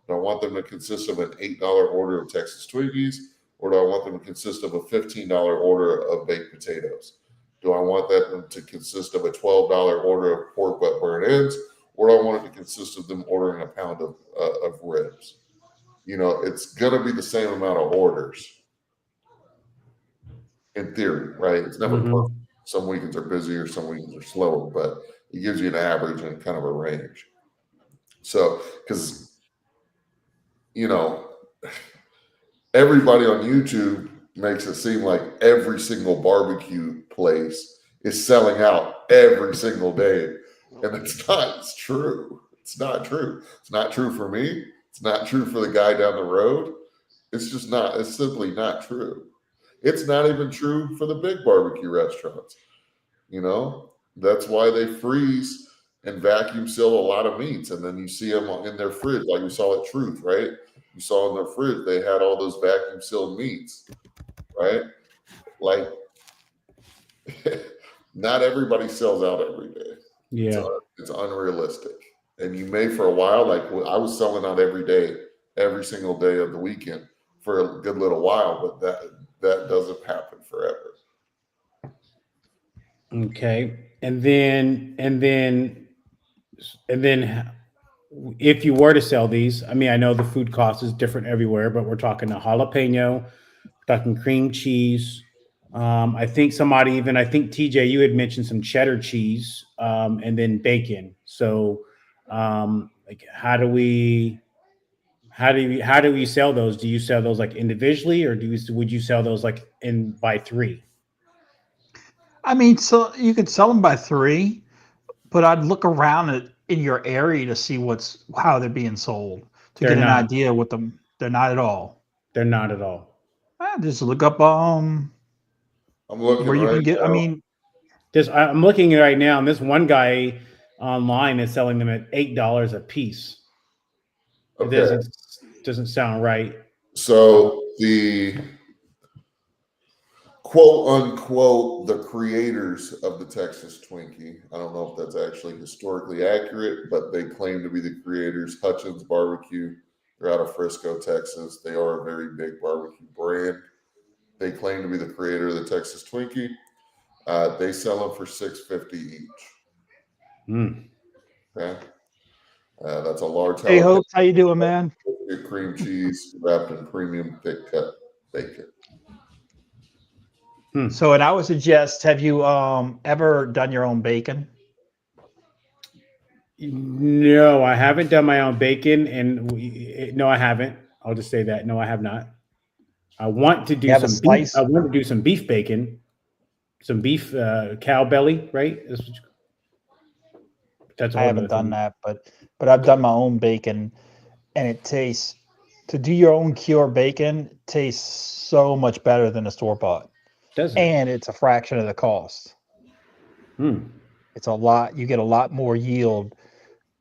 Do I want them to consist of an $8 order of Texas Twinkies, or do I want them to consist of a $15 order of baked potatoes? Do I want that to consist of a $12 order of pork butt burn ends, or do I want it to consist of them ordering a pound of ribs? You know, it's going to be the same amount of orders in theory, right? It's never perfect. Some weekends are busier, some weekends are slower, but it gives you an average and kind of a range. So, because, you know, everybody on YouTube makes it seem like every single barbecue place is selling out every single day. And it's not. It's true. It's not true. It's not true for me. It's not true for the guy down the road. It's just not. It's simply not true. It's not even true for the big barbecue restaurants. You know, that's why they freeze and vacuum seal a lot of meats. And then you see them in their fridge, like you saw at Truth, right? You saw in their fridge, they had all those vacuum sealed meats, right? Like, not everybody sells out every day. Yeah. It's unrealistic. And you may for a while, like I was selling out every day, every single day of the weekend for a good little while, but that doesn't happen forever. Okay. And then if you were to sell these, I mean, I know the food cost is different everywhere, but we're talking a jalapeno, we're talking cream cheese. I think TJ, you had mentioned some cheddar cheese, and then bacon. So Like how do we sell those? Do you sell those like individually, or would you sell those like in by 3? I mean, so you could sell them by 3, but I'd look around in your area to see how they're being sold to They're get an not. idea what them. They're not at all. They're not at all. Just look up I'm looking where you can right get. now. I mean, I'm looking right now, and this one guy online is selling them at $8 a piece. It Okay. doesn't sound right. So the quote unquote the creators of the Texas Twinkie. I don't know if that's actually historically accurate, but they claim to be the creators. Hutchins Barbecue. They're out of Frisco, Texas. They are a very big barbecue brand. They claim to be the creator of the Texas Twinkie. They sell them for $6.50 each. Okay, that's a large. hey, Hopes, how you doing, man? Cream cheese wrapped in premium thick cut bacon. So, and I would suggest, have you ever done your own bacon? No, I haven't done my own bacon, and no, I haven't. I'll just say that. No, I have not. I want to do some beef. I want to do some beef bacon, some beef cow belly, right? I haven't done that, but I've done my own bacon, and it tastes. To do your own cure bacon tastes so much better than a store bought. Does it? And it's a fraction of the cost. It's a lot. You get a lot more yield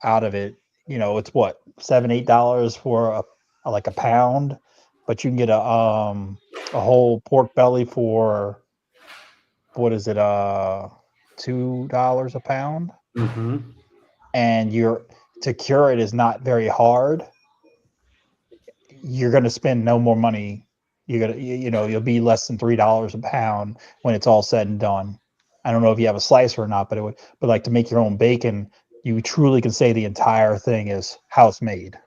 out of it. You know, it's what, $7-8 for a pound, but you can get a whole pork belly for what is it, $2 a pound. And to cure it is not very hard. You're going to spend no more money. You'll be less than $3 a pound when it's all said and done. I don't know if you have a slicer or not, but like to make your own bacon, you truly can say the entire thing is house made.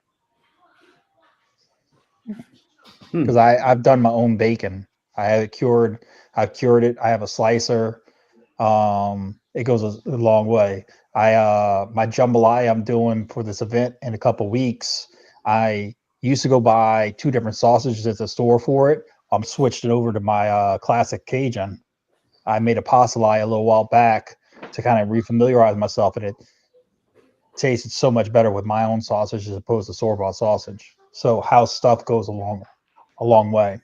Because I've done my own bacon. I have it cured. I've cured it. I have a slicer. It goes a long way. My jambalaya I'm doing for this event in a couple weeks. I used to go buy 2 different sausages at the store for it. I'm switched it over to my classic Cajun. I made a pastelai a little while back to kind of refamiliarize myself, and it tasted so much better with my own sausage as opposed to store-bought sausage. So house stuff goes a long way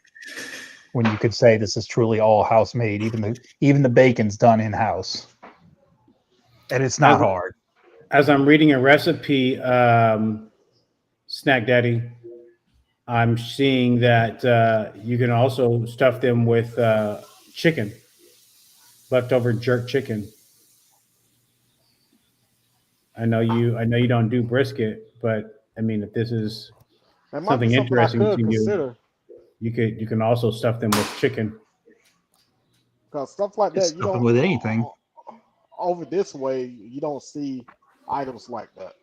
when you could say this is truly all house made. Even the bacon's done in house, and it's not hard. As I'm reading a recipe, Snack Daddy, I'm seeing that you can also stuff them with chicken, leftover jerk chicken. I know you don't do brisket, but I mean, if this is something interesting to you, you can also stuff them with chicken. Because stuff like that, you don't with anything. Over this way, you don't see items like that.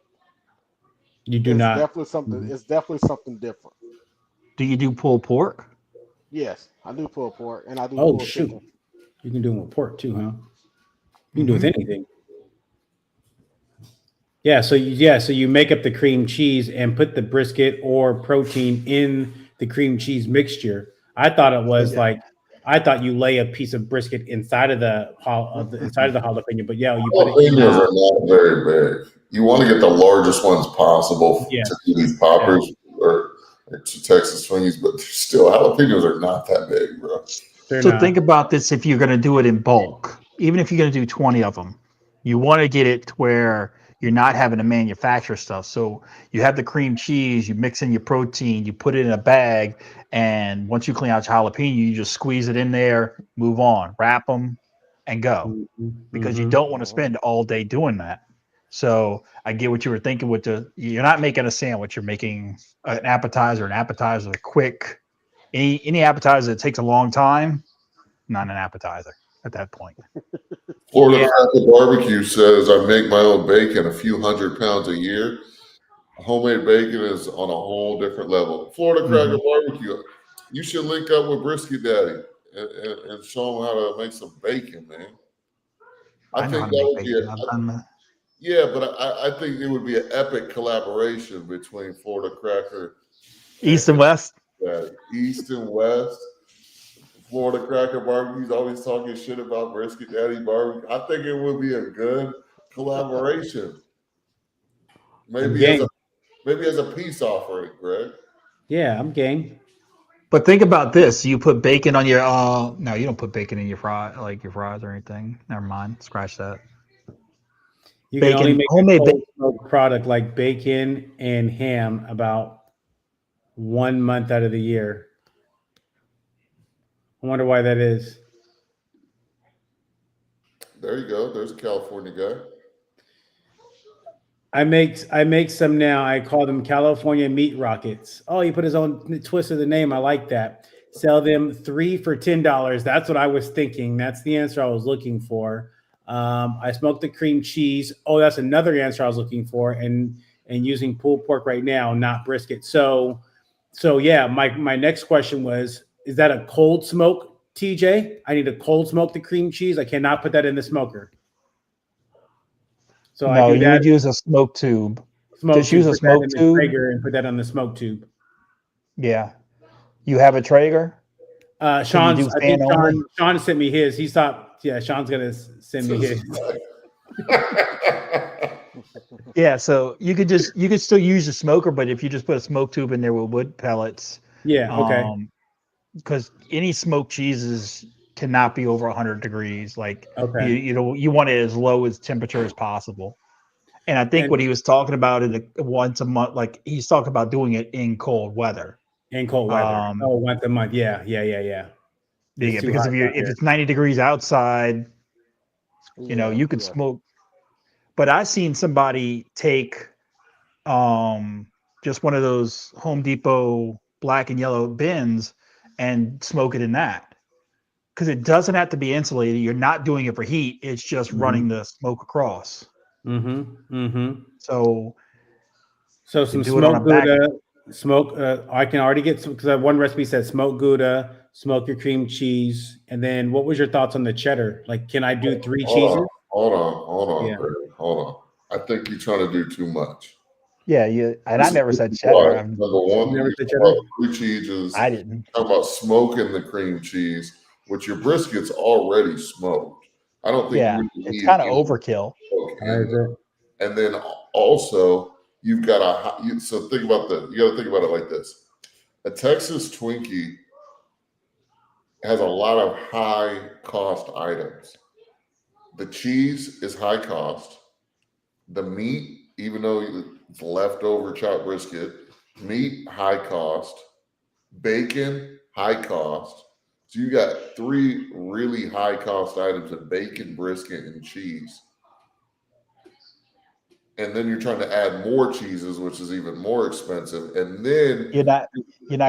You do not. Definitely something. It's definitely something different. Do you do pulled pork? Yes, I do pulled pork, and I do pulled chicken. You can do them with pork too, huh? You can do with anything. Yeah, so you make up the cream cheese and put the brisket or protein in the cream cheese mixture. I thought it was I thought you lay a piece of brisket inside of the jalapeno, but yeah, you put it in. Jalapenos are not very big. You want to get the largest ones possible to do these poppers or to Texas Twinkies, but still, jalapenos are not that big, bro. Think about this: if you're going to do it in bulk, even if you're going to do 20 of them, you want to get it to where you're not having to manufacture stuff. So you have the cream cheese, you mix in your protein, you put it in a bag, and once you clean out your jalapeno, you just squeeze it in there, move on, wrap them, and go. Because you don't want to spend all day doing that. So I get what you were thinking you're not making a sandwich, you're making an appetizer quick. Any appetizer that takes a long time, not an appetizer at that point. Florida Cracker Barbecue says I make my own bacon a few 100 pounds a year. Homemade bacon is on a whole different level. Florida Cracker Barbecue, you should link up with Brisket Daddy and show him how to make some bacon, man. I think that would be Yeah, but I think it would be an epic collaboration between Florida Cracker, East and West. East and West. Florida Cracker Barbecue's always talking shit about Brisket Daddy Barbecue. I think it would be a good collaboration. Maybe as a peace offering, Greg. Yeah, I'm game. But think about this: you put bacon on your. No, you don't put bacon in your fries or anything. Never mind. Scratch that. You can only Bacon, make homemade a cold smoked product like bacon and ham about 1 month out of the year. I wonder why that is. There you go. There's a California guy. I make some now. I call them California meat rockets. Oh, he put his own twist of the name. I like that. Sell them 3 for $10. That's what I was thinking. That's the answer I was looking for. I smoked the cream cheese. Oh, that's another answer I was looking for. And using pulled pork right now, not brisket. So yeah. My next question was: is that a cold smoke, TJ? I need to cold smoke the cream cheese. I cannot put that in the smoker. So no, I do you that. would use a smoke tube. Smoke Just use a put that smoke in the tube. Traeger and put that on the smoke tube. Yeah. You have a Traeger? Sean only? Sean sent me his. He thought, yeah, Sean's gonna send me his. Yeah, so you could still use the smoker, but if you just put a smoke tube in there with wood pellets, Yeah, okay. Because any smoked cheeses cannot be over 100 degrees. Like Okay. you want it as low as temperature as possible. And I think what he was talking about is once a month, like he's talking about doing it in cold weather. In cold weather. Once a month. Yeah. Yeah, It's too because hot if out here. it's 90 degrees outside, you could smoke. But I've seen somebody take just one of those Home Depot black and yellow bins and smoke it in that. Because it doesn't have to be insulated. You're not doing it for heat. It's just running the smoke across. So some do it on a smoked back. Gouda, I can already get some, because one recipe said smoked Gouda, smoke your cream cheese, and then what was your thoughts on the cheddar? Like, can I do 3 cheeses? Hold on, Yeah. Greg. Hold on. I think you're trying to do too much. Yeah, I never said cheddar. Number one, never said cheddar. 3 cheeses. I didn't. Talk about smoking the cream cheese, which your brisket's already smoked. I don't think. Yeah, it's kind of overkill. And then also you've got so think about you got to think about it like this: a Texas Twinkie has a lot of high cost items. The cheese is high cost. The meat, even though it's leftover chopped brisket, meat high cost. Bacon high cost. So you got 3 really high cost items of bacon, brisket, and cheese. And then you're trying to add more cheeses, which is even more expensive. And then you're not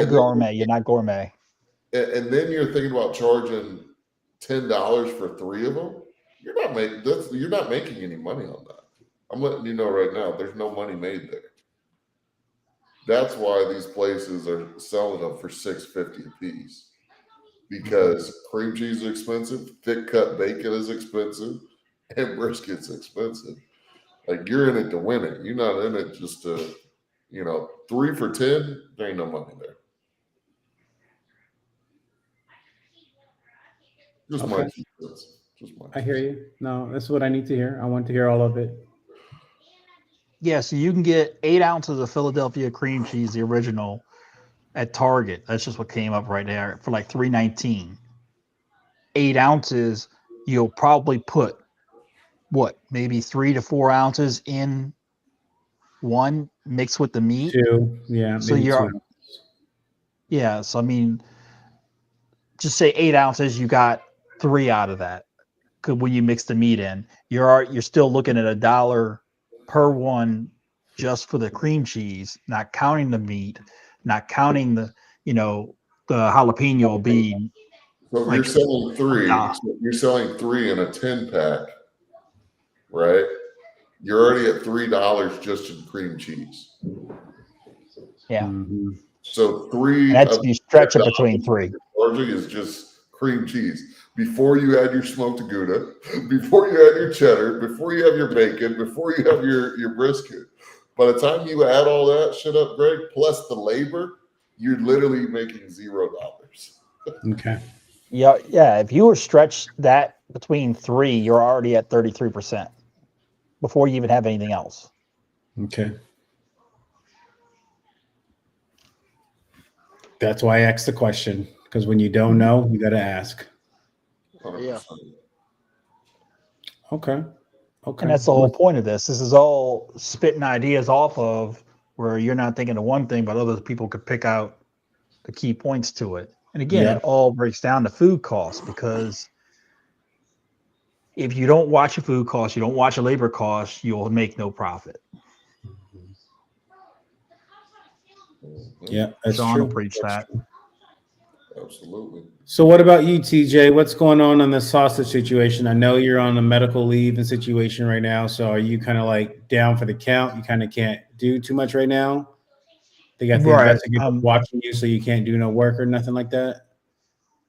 gourmet. You're not gourmet. And then you're thinking about charging $10 for 3 of them. You're not making any money on that. I'm letting you know right now, there's no money made there. That's why these places are selling them for $6.50 a piece. Because cream cheese is expensive, thick cut bacon is expensive, and brisket's expensive. Like, you're in it to win it. You're not in it just to, 3 for $10, there ain't no money there. Just my 2 cents. I hear you. No, that's what I need to hear. I want to hear all of it. Yeah, so you can get 8 ounces of Philadelphia cream cheese, the original, at Target. That's just what came up right there for like $3.19. 8 ounces, you'll probably put maybe 3 to 4 ounces in one mixed with the meat. 2, yeah. So so I mean, just say 8 ounces, you got 3 out of that. Because when you mix the meat in, you're still looking at $1 per one just for the cream cheese, not counting the meat, not counting the jalapeno will be. So if you're selling 3, you're selling 3 in a 10-pack, right? You're already at $3 just in cream cheese. Yeah. So 3. That's you stretch it between 3. Largely is just cream cheese. before you add your smoked Gouda, before you add your cheddar, before you have your bacon, before you have your brisket. By the time you add all that shit up, Greg, plus the labor, you're literally making $0. Okay. Yeah, yeah. If you were stretched that between 3, you're already at 33% before you even have anything else. Okay. That's why I asked the question, because when you don't know, you got to ask. 100%. Yeah. Okay. Okay. And that's the whole point of this. This is all spitting ideas off of where you're not thinking of one thing, but other people could pick out the key points to it. And again, Yeah. it all breaks down to food costs, because if you don't watch your food costs, you don't watch your labor costs, you'll make no profit. Yeah, that's Sean true. will preach that. Absolutely. So what about you, TJ? What's going on the sausage situation? I know you're on a medical leave and situation right now. So are you kind of like down for the count? You kind of can't do too much right now? They got the Right. investigator watching you, so you can't do no work or nothing like that?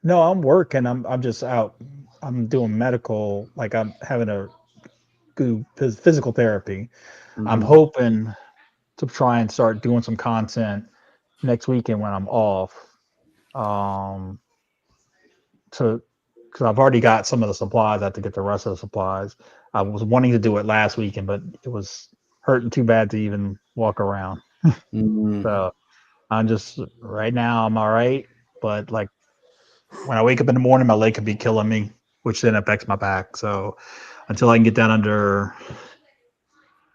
No, I'm working. I'm just out. I'm doing medical, like I'm having a do physical therapy. I'm Mhm. hoping to try and start doing some content next weekend when I'm off. Because I've already got some of the supplies. I have to get the rest of the supplies. I was wanting to do it last weekend, but it was hurting too bad to even walk around. Mhm. So I'm just right now I'm all right, but like when I wake up in the morning, my leg could be killing me, which then affects my back. So until I can get that under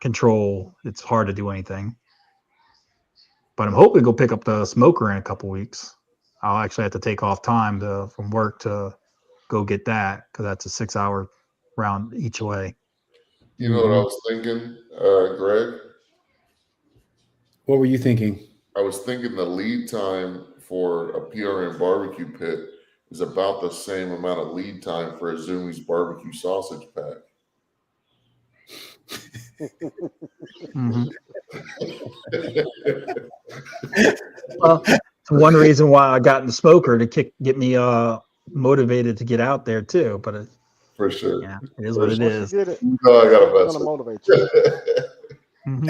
control, it's hard to do anything. But I'm hoping to go pick up the smoker in a couple weeks. I'll actually have to take off time from work to go get that, because that's a 6-hour round each way. You know what I was thinking, Greg? What were you thinking? I was thinking the lead time for a PRN barbecue pit is about the same amount of lead time for a Zoomies barbecue sausage pack. Mm-hmm. Well, it's one reason why I got in the smoker to get me motivated to get out there too. But For sure. yeah, it is what it Once you is. get it, No, I got a it's gonna motivate you. message. Mhm.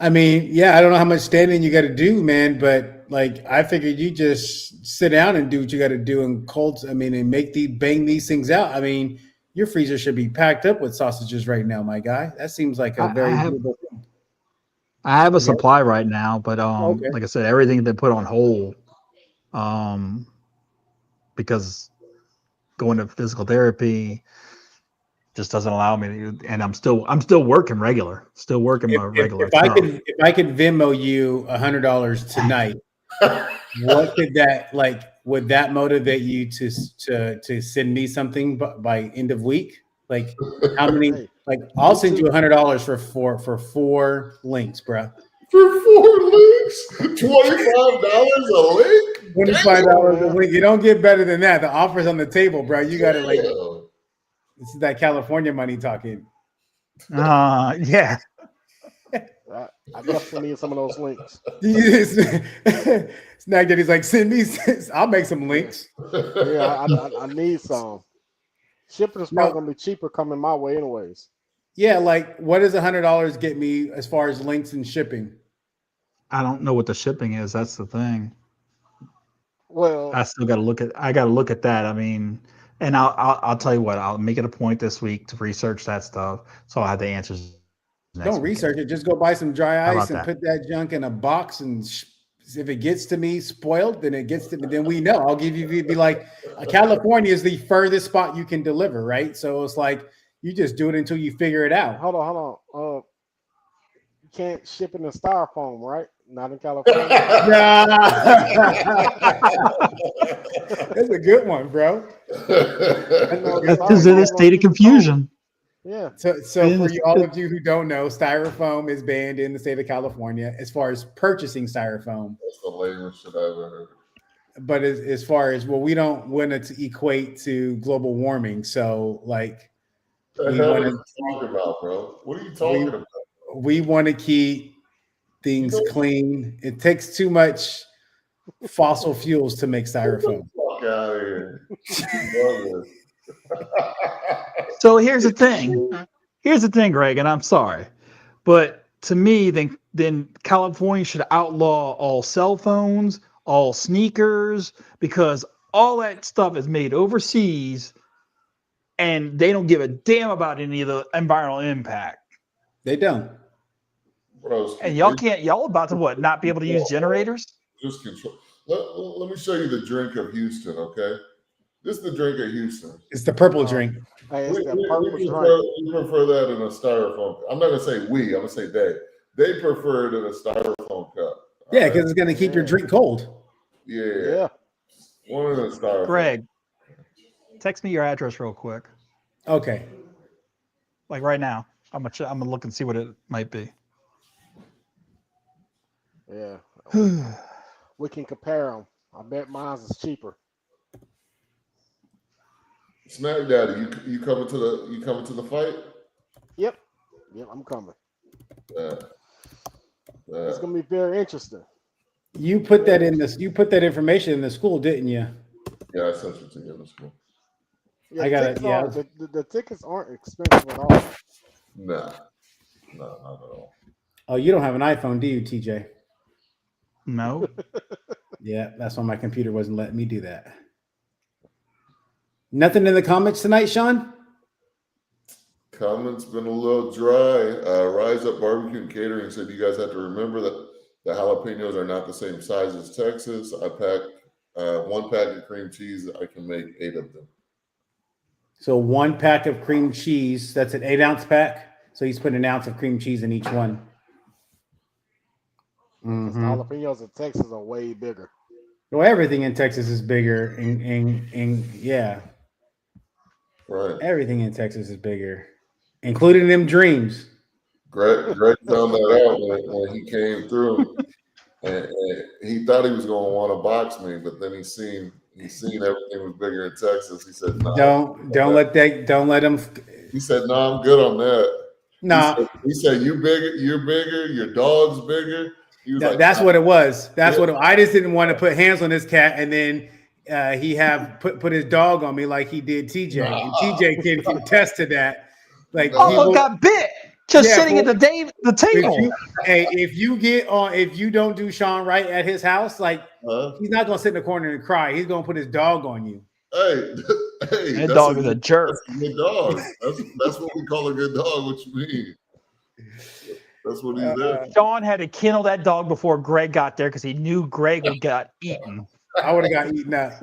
I mean, yeah, I don't know how much standing you got to do, man, but like I figured you just sit down and do what you got to do and and bang these things out. I mean, your freezer should be packed up with sausages right now, my guy. That seems like a very doable thing. I have a Yeah. supply right now, but Okay. like I said, everything's been put on hold because going to physical therapy just doesn't allow me to, and I'm still working still working my regular If I stuff. could Venmo you $100 tonight, what could that would that motivate you to send me something by end of week? Like how many? Hey, I'll me send you too. $100 for 4 links, bro. For 4 links? $25 a link? $25 a link. You don't get better than that. The offer's on the table, bro. You got to Damn. this is that California money talking. Yeah. I definitely need some of those links. Snack Daddy's like, send me. I'll make some links. Yeah, I need some. Shipping is probably gonna be cheaper coming my way, anyways. Yeah, like what does $100 get me as far as links and shipping? I don't know what the shipping is. That's the thing. Well, I still got to look at. I got to look at that. I mean, and I'll tell you what. I'll make it a point this week to research that stuff, so I'll have the answers. Don't research it. Just go buy some dry How ice about and that? put that junk in a box. And if it gets to me spoiled, then it gets to me. Then we know. I'll give you. Be like, California is the furthest spot you can deliver, right? So it's like you just do it until you figure it out. hold on. You can't ship in the styrofoam, right? Not in California. That's a good one, bro. That's because of the state of confusion. Yeah. So for all of you who don't know, styrofoam is banned in the state of California as far as purchasing styrofoam. That's the lamest shit I ever heard. But as far as, well, we don't want it to equate to global warming. So like What we the hell want are you talking about, bro? What are you talking about? we want to keep things clean. It takes too much fossil fuels to make styrofoam. fuck out of here. So here's the thing. Here's the thing, Greg, and I'm sorry, but to me, then California should outlaw all cell phones, all sneakers, because all that stuff is made overseas, and they don't give a damn about any of the environmental impact. They don't. Bro, And y'all about to what? Not be able to use generators? just control. Let me show you the drink of Houston, okay? This is the drink of Houston. It's the purple drink. Hey, We it's that purple prefer that in a styrofoam. I'm not gonna say we. I'm gonna say they. They prefer it in a styrofoam cup. Yeah, because it's gonna keep your drink cold. Yeah. Yeah. One in a styrofoam. Greg, text me your address real quick. Okay. Like right now. I'm gonna look and see what it might be. Yeah. We can compare them. I bet mine's is cheaper. Snack Daddy, you coming to the fight? Yep. Yep, I'm coming. Yeah. It's gonna be very interesting. You put that in this. You put that information in the school, didn't you? Yeah, I sent it to you in school. Yeah, I got it, tickets yeah. the tickets aren't expensive at all. Nah, no, not at all. Oh, you don't have an iPhone, do you, TJ? No. Yeah, that's why my computer wasn't letting me do that. Nothing in the comments tonight, Sean? Comments been a little dry. Rise Up Barbecue and Catering said you guys have to remember that the jalapenos are not the same size as Texas. I packed 1 pack of cream cheese. I can make 8 of them. So 1 pack of cream cheese, that's an 8-ounce pack. So he's putting an ounce of cream cheese in each one. Because the jalapenos in Texas are way bigger. Well, everything in Texas is bigger. Yeah, Right. everything in Texas is bigger, including them dreams. Greg found that out when he came through, and he thought he was going to want to box me, but then he seen everything was bigger in Texas. He said, "No, Don't let him. He said, "No, I'm good on that." Nah, He said, "You bigger, you're bigger. Your dog's bigger." He was like, that's "Nah." what it was. That's Yeah. what I just didn't want to put hands on this cat, and then he have put his dog on me like he did TJ. And TJ can attest to that. Like, Oh, got bit just sitting at the table. if you don't do Sean right at his house, like he's not gonna sit in the corner and cry. He's gonna put his dog on you. Hey, That dog is a jerk. That's a good dog. That's what we call a good dog. What you mean? That's what he's there. Sean had to kennel that dog before Greg got there because he knew Greg would got eaten. I would have got eaten up.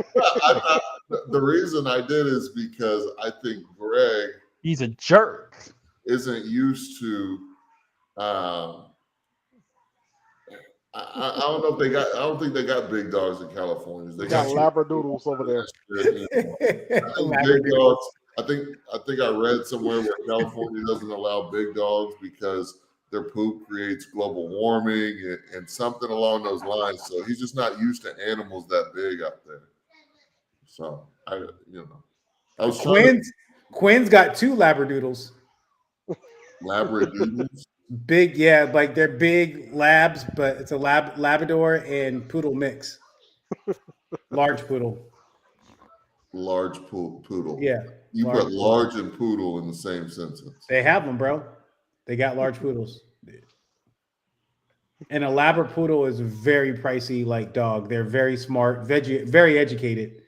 The reason I did is because I think Greg He's a jerk. isn't used to. I don't know if they got. I don't think they got big dogs in California. They got labradoodles over there. Big dogs. I think I read somewhere where California doesn't allow big dogs because their poop creates global warming and something along those lines. So he's just not used to animals that big out there. So I was Quinn's got 2 labradoodles. Labradoodles. Big, yeah, like they're big labs, but it's a Labrador and poodle mix. Large poodle. Large poodle. Yeah. You put large and poodle in the same sentence. They have them, bro. They got large poodles. And a Labrapoodle is a very pricey like dog. They're very smart, very educated.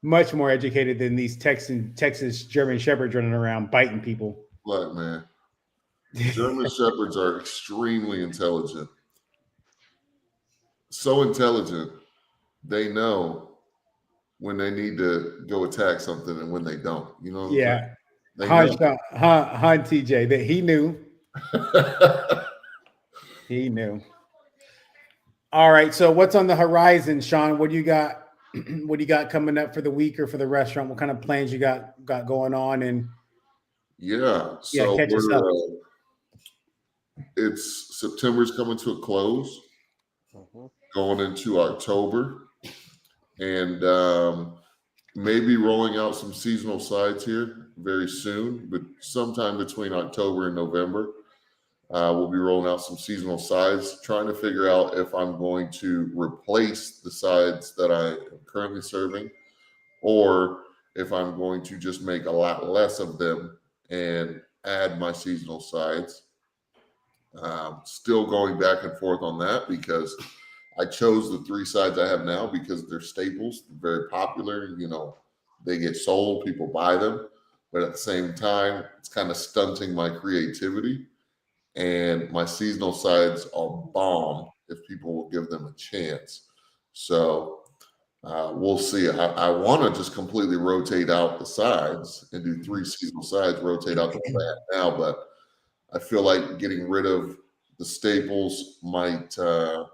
Much more educated than these Texas German Shepherds running around biting people. Look, man. German Shepherds are extremely intelligent. So intelligent, they know when they need to go attack something and when they don't. You know what I'm saying? Han TJ, that he knew. He knew. All right. So what's on the horizon, Sean? What do you got? What do you got coming up for the week or for the restaurant? What kind of plans you got going on? And so catch us up. It's September's coming to a close, going into October, and maybe rolling out some seasonal sides here very soon, but sometime between October and November. We'll be rolling out some seasonal sides, trying to figure out if I'm going to replace the sides that I am currently serving or if I'm going to just make a lot less of them and add my seasonal sides. Still going back and forth on that because I chose the 3 sides I have now because they're staples, very popular. You know, they get sold, people buy them, but at the same time, it's kind of stunting my creativity. And my seasonal sides are bomb if people will give them a chance. So we'll see. I want to just completely rotate out the sides and do 3 seasonal sides, rotate out the way I have now, but I feel like getting rid of the staples might not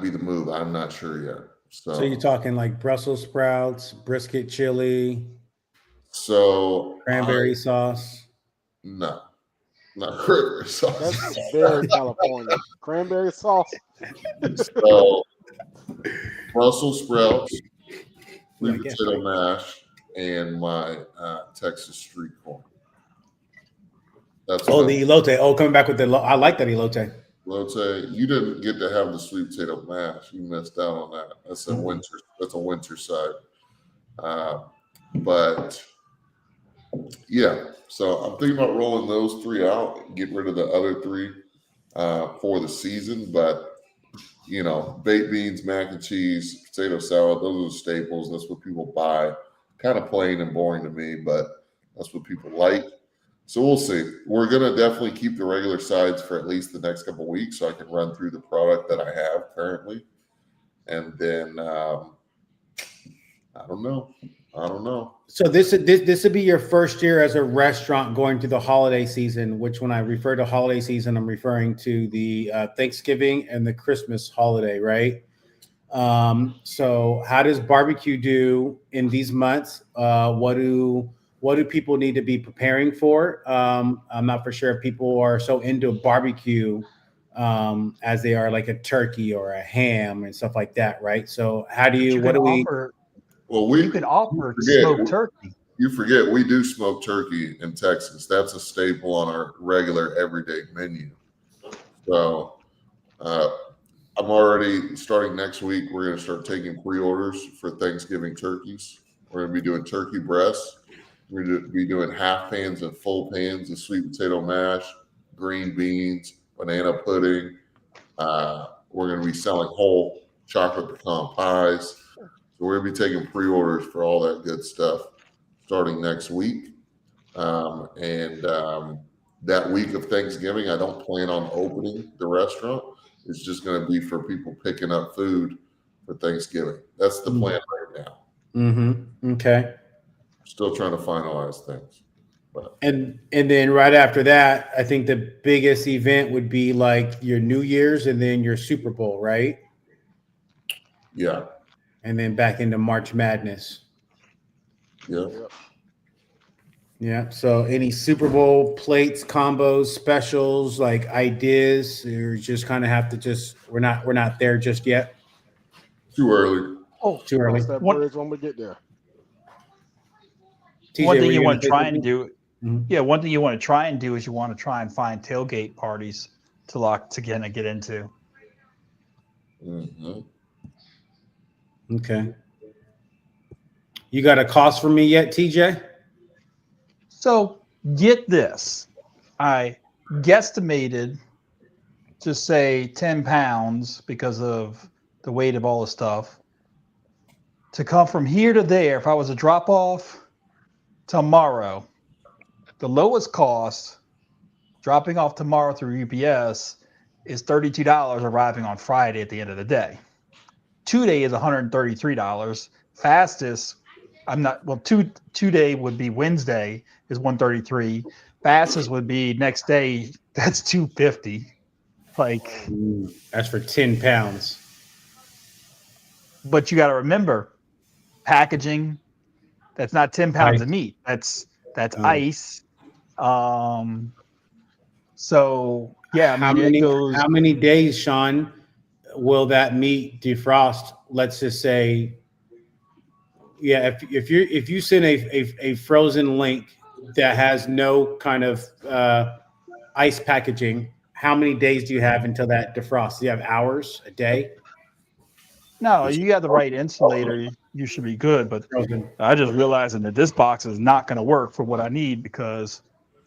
be the move. I'm not sure yet. So you're talking like Brussels sprouts, brisket chili, cranberry sauce. No, not cranberry sauce. That's very California. Cranberry sauce. So Brussels sprouts, sweet potato mash, and my Texas street corn. That's the elote. Oh, coming back with the I like that elote. Elote, you didn't get to have the sweet potato mash. You missed out on that. That's a winter. That's a winter side. But yeah, so I'm thinking about rolling those 3 out and get rid of the other 3 for the season. But you know, baked beans, mac and cheese, potato salad, those are the staples. That's what people buy. Kind of plain and boring to me, but that's what people like. So we'll see. We're going to definitely keep the regular sides for at least the next couple of weeks so I can run through the product that I have currently. And then, I don't know. So this would be your first year as a restaurant going to the holiday season, which when I refer to holiday season, I'm referring to the Thanksgiving and the Christmas holiday, right? So how does barbecue do in these months? What do people need to be preparing for? I'm not for sure if people are so into barbecue as they are like a turkey or a ham and stuff like that, right? So how do you? You can offer smoked turkey. You forget we do smoke turkey in Texas. That's a staple on our regular everyday menu. So I'm already starting next week. We're going to start taking pre-orders for Thanksgiving turkeys. We're going to be doing turkey breasts. We're going to be doing half pans and full pans of sweet potato mash, green beans, banana pudding. We're going to be selling whole chocolate pecan pies. So we're going to be taking pre-orders for all that good stuff starting next week. That week of Thanksgiving, I don't plan on opening the restaurant. It's just going to be for people picking up food for Thanksgiving. That's the plan right now. Mm-hmm. Okay. Still trying to finalize things. But. And then right after that, I think the biggest event would be like your New Year's and then your Super Bowl, right? Yeah. And then back into March Madness. Yeah. Yeah. So any Super Bowl plates, combos, specials, like ideas, or just kind of have to we're not there just yet. Too early. Oh, too early. Cross that bridge when we get there. TJ, one thing you want to try and do, Mm-hmm. one thing you want to try and do is you want to try and find tailgate parties to get into. Mm-hmm. Okay. You got a cost for me yet, TJ? So get this. I guesstimated to say 10 pounds because of the weight of all the stuff. To come from here to there, if I was a drop off tomorrow, the lowest cost dropping off tomorrow through UPS is $32 arriving on Friday at the end of the day. 2 day is $133. Fastest, two day would be Wednesday is $133. Fastest would be next day, that's $250. Like that's for 10 pounds. But you got to remember, packaging, that's not 10 pounds of meat. That's ice. So yeah, how many days, Sean, will that meat defrost? Let's just say, yeah, if you send a frozen link that has no kind of ice packaging, how many days do you have until that defrosts? Do you have hours, a day? No, you got the right insulator. You should be good. But Frozen. I just realizing that this box is not going to work for what I need because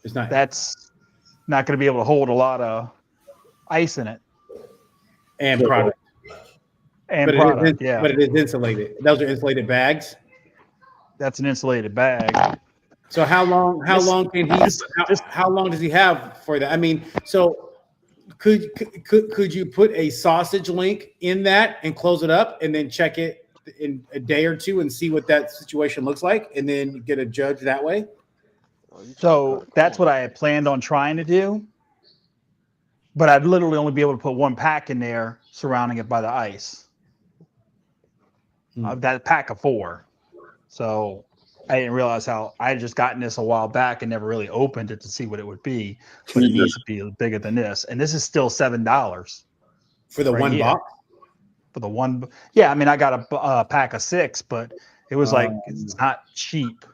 It's not. that's not going to be able to hold a lot of ice in it And product. and But product. Yeah, But it is insulated. Those are insulated bags. that's an insulated bag. So how long can he? this- How long does he have for that? I mean, so could you put a sausage link in that and close it up and then check it in a day or two and see what that situation looks like and then get a judge that way? Oh, you trying to So cut a that's corner. what I had planned on trying to do. But I'd literally only be able to put one pack in there surrounding it by the ice. That pack of 4. So I didn't realize how I had just gotten this a while back and never really opened it to see what it would be. But it needs to be bigger than this. And this is still $7 For the Right one here. box? for the one. Yeah, I mean, I got a pack of 6, but it was like it's not cheap.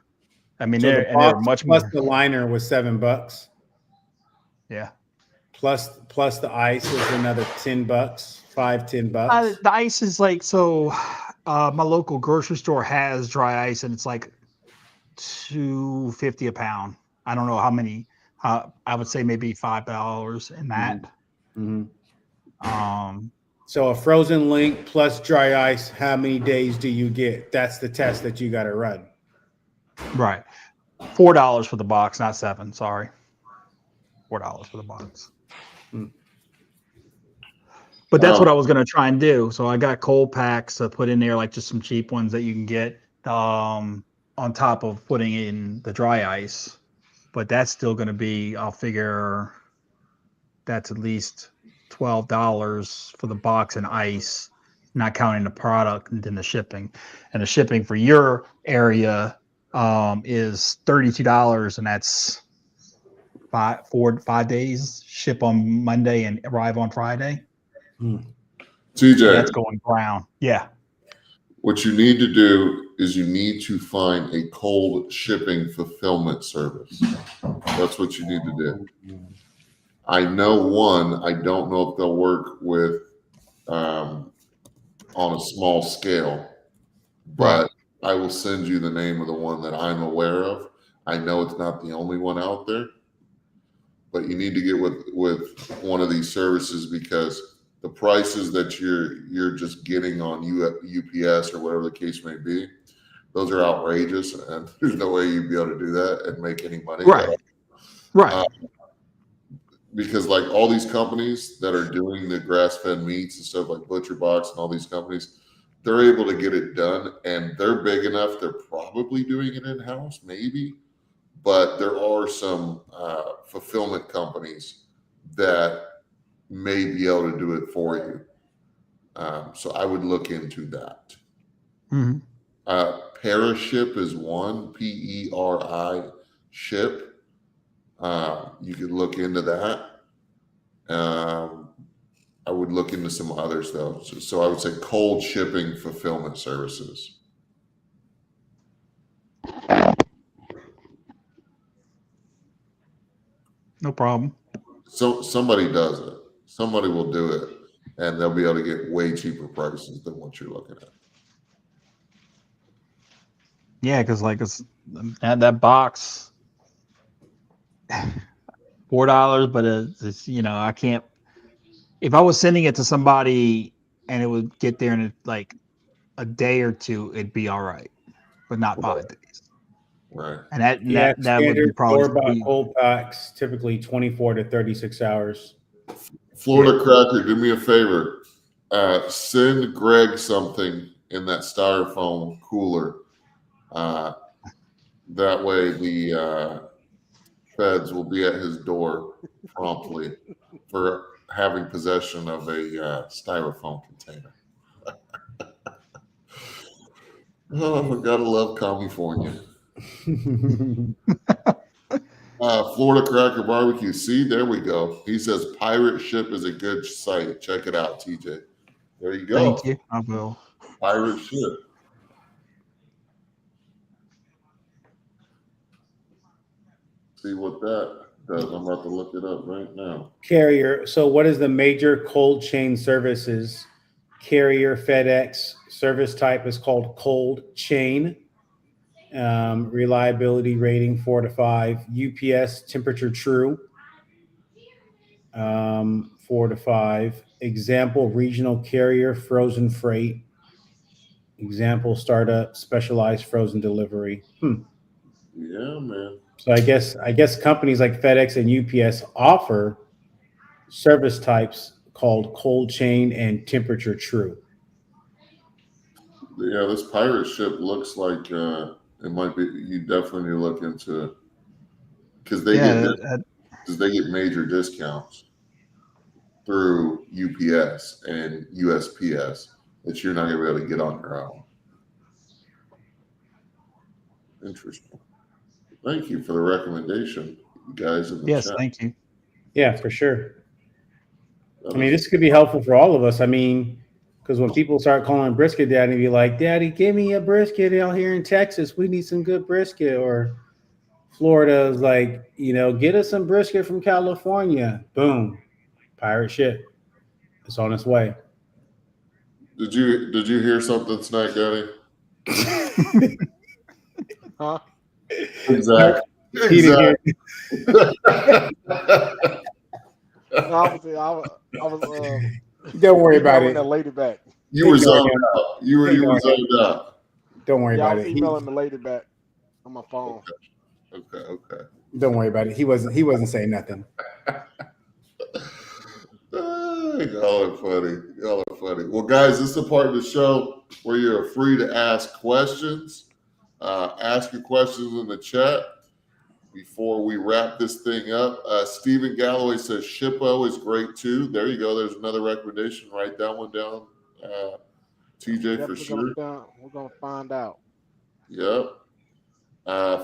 I mean, So the they're box much plus more. the liner was $7. Yeah. Plus the ice is another $10, $10. The ice is like so. My local grocery store has dry ice, and it's like $2.50 a pound. I don't know how many. I would say maybe $5 in that. Mhm. So a frozen link plus dry ice, how many days do you get? That's the test that you got to run. Right. $4 for the box, not 7. Sorry. $4 for the box. But that's what I was going to try and do. So I got cold packs to put in there, like just some cheap ones that you can get on top of putting in the dry ice. But that's still going to be, I'll figure that's at least $12 for the box and ice, not counting the product and then the shipping. And the shipping for your area is $32, and that's 5 days. Ship on Monday and arrive on Friday. TJ, So that's going brown. Yeah. what you need to do is you need to find a cold shipping fulfillment service. That's what you need to do. I know one. I don't know if they'll work with on a small scale, but I will send you the name of the one that I'm aware of. I know it's not the only one out there, but you need to get with one of these services because the prices that you're just getting on UPS or whatever the case may be, those are outrageous, and there's no way you'd be able to do that and make any money. Right. Because like all these companies that are doing the grass-fed meats and stuff like Butcher Box and all these companies, they're able to get it done, and they're big enough. They're probably doing it in-house, maybe, but there are some fulfillment companies that may be able to do it for you. So I would look into that. Mm-hmm. Periship is one, PERI ship. You could look into that. I would look into some others though. So I would say cold shipping fulfillment services. No problem. So somebody does it. Somebody will do it, and they'll be able to get way cheaper prices than what you're looking at. Yeah, because like that box, $4, but it's I can't. If I was sending it to somebody and it would get there in like a day or two, it'd be all right, but not 5 days. Right. And that would be probably store-bought cold packs, typically 24 to 36 hours. Florida Cracker, do me a favor. Send Greg something in that styrofoam cooler. That way the feds will be at his door promptly for having possession of a styrofoam container. Oh, gotta love California. Florida Cracker Barbecue. See, there we go. He says Pirate Ship is a good site. Check it out, TJ. There you go. Thank you. I will. Pirate Ship. See what that does. I'm about to look it up right now. Carrier. So what is the major cold chain services carrier FedEx. Service type is called cold chain. Reliability rating 4 to 5. UPS temperature true 4 to 5. Example regional carrier frozen freight. Example startup specialized frozen delivery. Yeah, man. So I guess companies like FedEx and UPS offer service types called cold chain and temperature true. Yeah, this pirate ship looks like it might be. You definitely need to look into because they get major discounts through UPS and USPS that you're not going to be able to get on your own. Interesting. Thank you for the recommendation, you guys in the Yes, chat. thank you. Yeah, for sure. I mean, this could be helpful for all of us. I mean, because when people start calling brisket daddy, be like, "Daddy, give me a brisket out here in Texas. We need some good brisket." Or Florida is like, get us some brisket from California. Boom, pirate ship. It's on its way. Did you hear something, Snack Daddy? Huh? Exactly. He didn't hear No, I was Don't worry about emailing it. that lady back. You were Ignore zoned him. out. You were Ignore him. zoned out. Don't worry Yeah, I about was it. emailing the lady back on my phone. Okay. Don't worry about it. He wasn't saying nothing. Y'all are funny. Well, guys, this is the part of the show where you're free to ask questions. Ask your questions in the chat before we wrap this thing up. Stephen Galloway says Shippo is great too. There you go. There's another recommendation. Write that one down, TJ, Yep, for sure. We're gonna find out. Yep.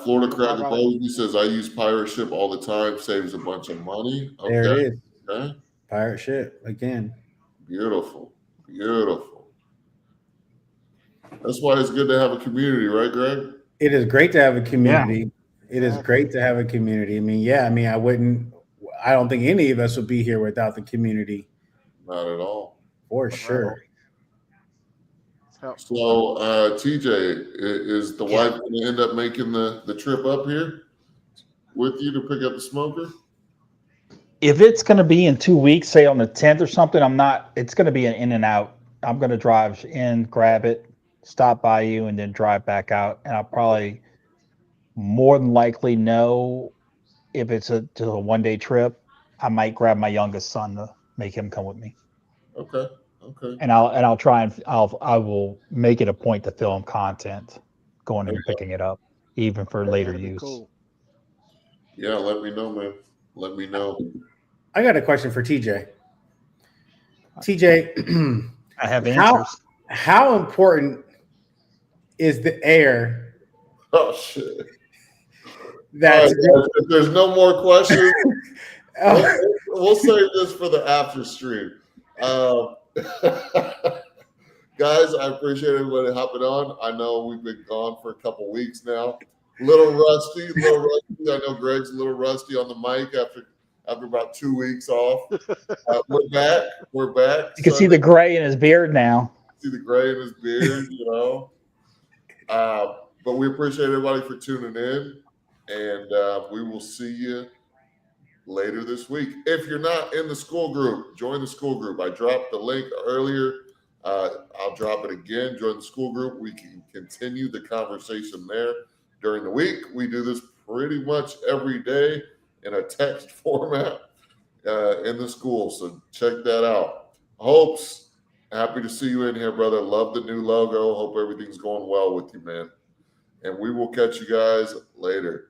Florida Cracker Bowlsy says I use Pirate Ship all the time. Saves a bunch of money. Okay. There it is. Okay. Pirate ship again. Beautiful. That's why it's good to have a community, right, Greg? It is great to have a community. Yeah. It is great to have a community. I don't think any of us would be here without the community. Not at all. For sure. So, TJ, is the wife going to end up making the trip up here with you to pick up the smoker? If it's going to be in 2 weeks, say on the 10th or something, it's going to be an in and out. I'm going to drive in, grab it, stop by you, and then drive back out. And I'll probably more than likely know if it's just a 1 day trip. I might grab my youngest son to make him come with me. Okay. And I'll try and I will make it a point to film content going and picking it up, even for later use. Cool. Yeah, let me know, man. Let me know. I got a question for TJ. TJ, I have answers. How important is the air? Oh shit! That's if there's no more questions, we'll save this for the after stream. Guys, I appreciate everybody hopping on. I know we've been gone for a couple weeks now. Little rusty. I know Greg's a little rusty on the mic after about 2 weeks off. We're back. You can see the gray in his beard now. See the gray in his beard, But we appreciate everybody for tuning in, and we will see you later this week. If you're not in the school group, join the school group. I dropped the link earlier. I'll drop it again. Join the school group. We can continue the conversation there during the week. We do this pretty much every day in a text format in the school. So check that out. Hopes, happy to see you in here, brother. Love the new logo. Hope everything's going well with you, man. And we will catch you guys later.